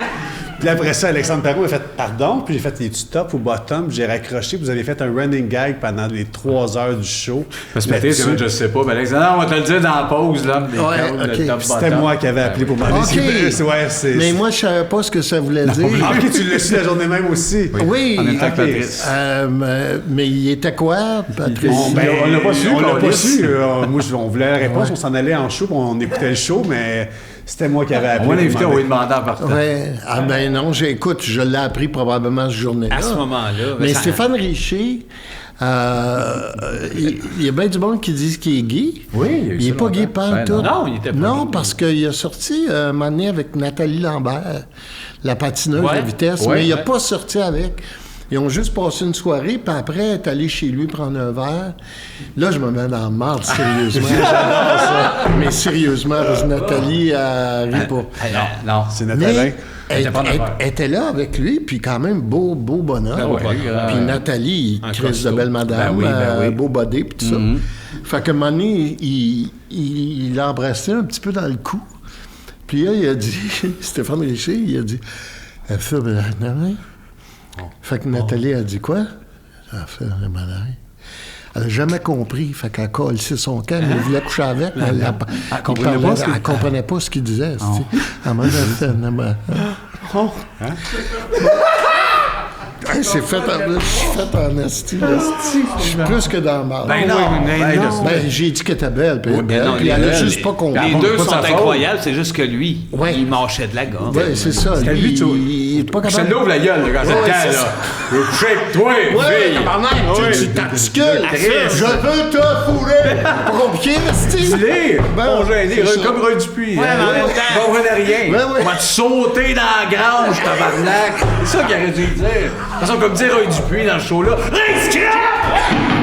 Puis là, après ça, Alexandre Perron a fait « Pardon », puis j'ai fait « Es-tu top ou bottom », puis j'ai raccroché, puis vous avez fait un running gag pendant les 3 heures du show. Parce que Là-dessus. peut-être, je sais pas, mais Alexandre, non, on va te le dire dans la pause, là. Les Ouais, codes, le OK. top C'était bottom. moi qui avais appelé pour demander OK. si... Ouais, c'est... Mais moi, je savais pas ce que ça voulait dire. Ah, OK, tu l'as su la journée même aussi. Oui. En même temps que OK. Patrice. Mais il était quoi, Patrice? On l'a pas su, On l'a pas câlisse. su. Moi, on voulait la réponse, on s'en allait en show, puis on écoutait le show, mais c'était moi qui avais appelé. On va l'inviter, on va pour lui demander en partant. Ouais. Ah ben non, écoute, je l'ai appris probablement ce journée-là. À ce moment-là. Mais ça- Stéphane Richer, il y a bien du monde qui disent qu'il est gay. Oui, il y a eu Il ça n'est pas gay longtemps. pas Ben tout. non, il était pas Non, gay. parce qu'il a sorti un moment donné avec Nathalie Lambert, la patineuse Ouais. de vitesse, Ouais, mais il n'a ouais. pas sorti avec. Ils ont juste passé une soirée, puis après, elle est allé chez lui prendre un verre. Là, je me mets dans la marde, sérieusement. J'adore ça. Mais sérieusement, parce que Nathalie a ri pas. Non. C'est Nathalie. Mais elle, était pas en affaire. elle était là avec lui, puis quand même beau bonhomme. Ah ouais, Puis Nathalie, Un crise de costaud. belle madame, Ben oui. beau body, puis tout ça. Fait qu'à un moment donné, il l'a embrassé un petit peu dans le cou. Puis là, il a dit, Stéphane Richer, il a dit, elle fait la main. Fait que Nathalie a dit quoi? Elle fait la main. Elle n'a jamais compris. Fait qu'elle a collé son camp, elle voulait coucher avec. Mais elle comprenait pas ce qu'il disait. Elle m'a fait la main. Hey, je suis fait en esti. Je suis plus que dans le mal. Ben non, Ben, j'ai dit qu'elle était belle, puis non, puis elle a elle, juste pas compris. Les bon, deux pas de sont sa faute. incroyables, c'est juste que lui, Ouais. il mâchait de la gomme. Oui, c'est ça. C'était Lui, lui, tu vois. il est pas Je te capable. l'ouvre la gueule, là, quand c'est le Ouais, temps, c'est là. ça. Shake-toi, Ouais, fille. tabarnak, tu t'articules. Chris. Je veux te fourrer. Pas compliqué, Esti. Dis-les, Ben, bon gêné, c'est ça. comme Roy Dupuis. Ouais, mais en même temps- Bon, rien à rien. Ouais, ouais. On va te sauter dans la grange, tabarnak. C'est ça qu'il aurait dû dire. De toute façon, comme dire Roy Dupuis dans ce show-là, Rince-crème!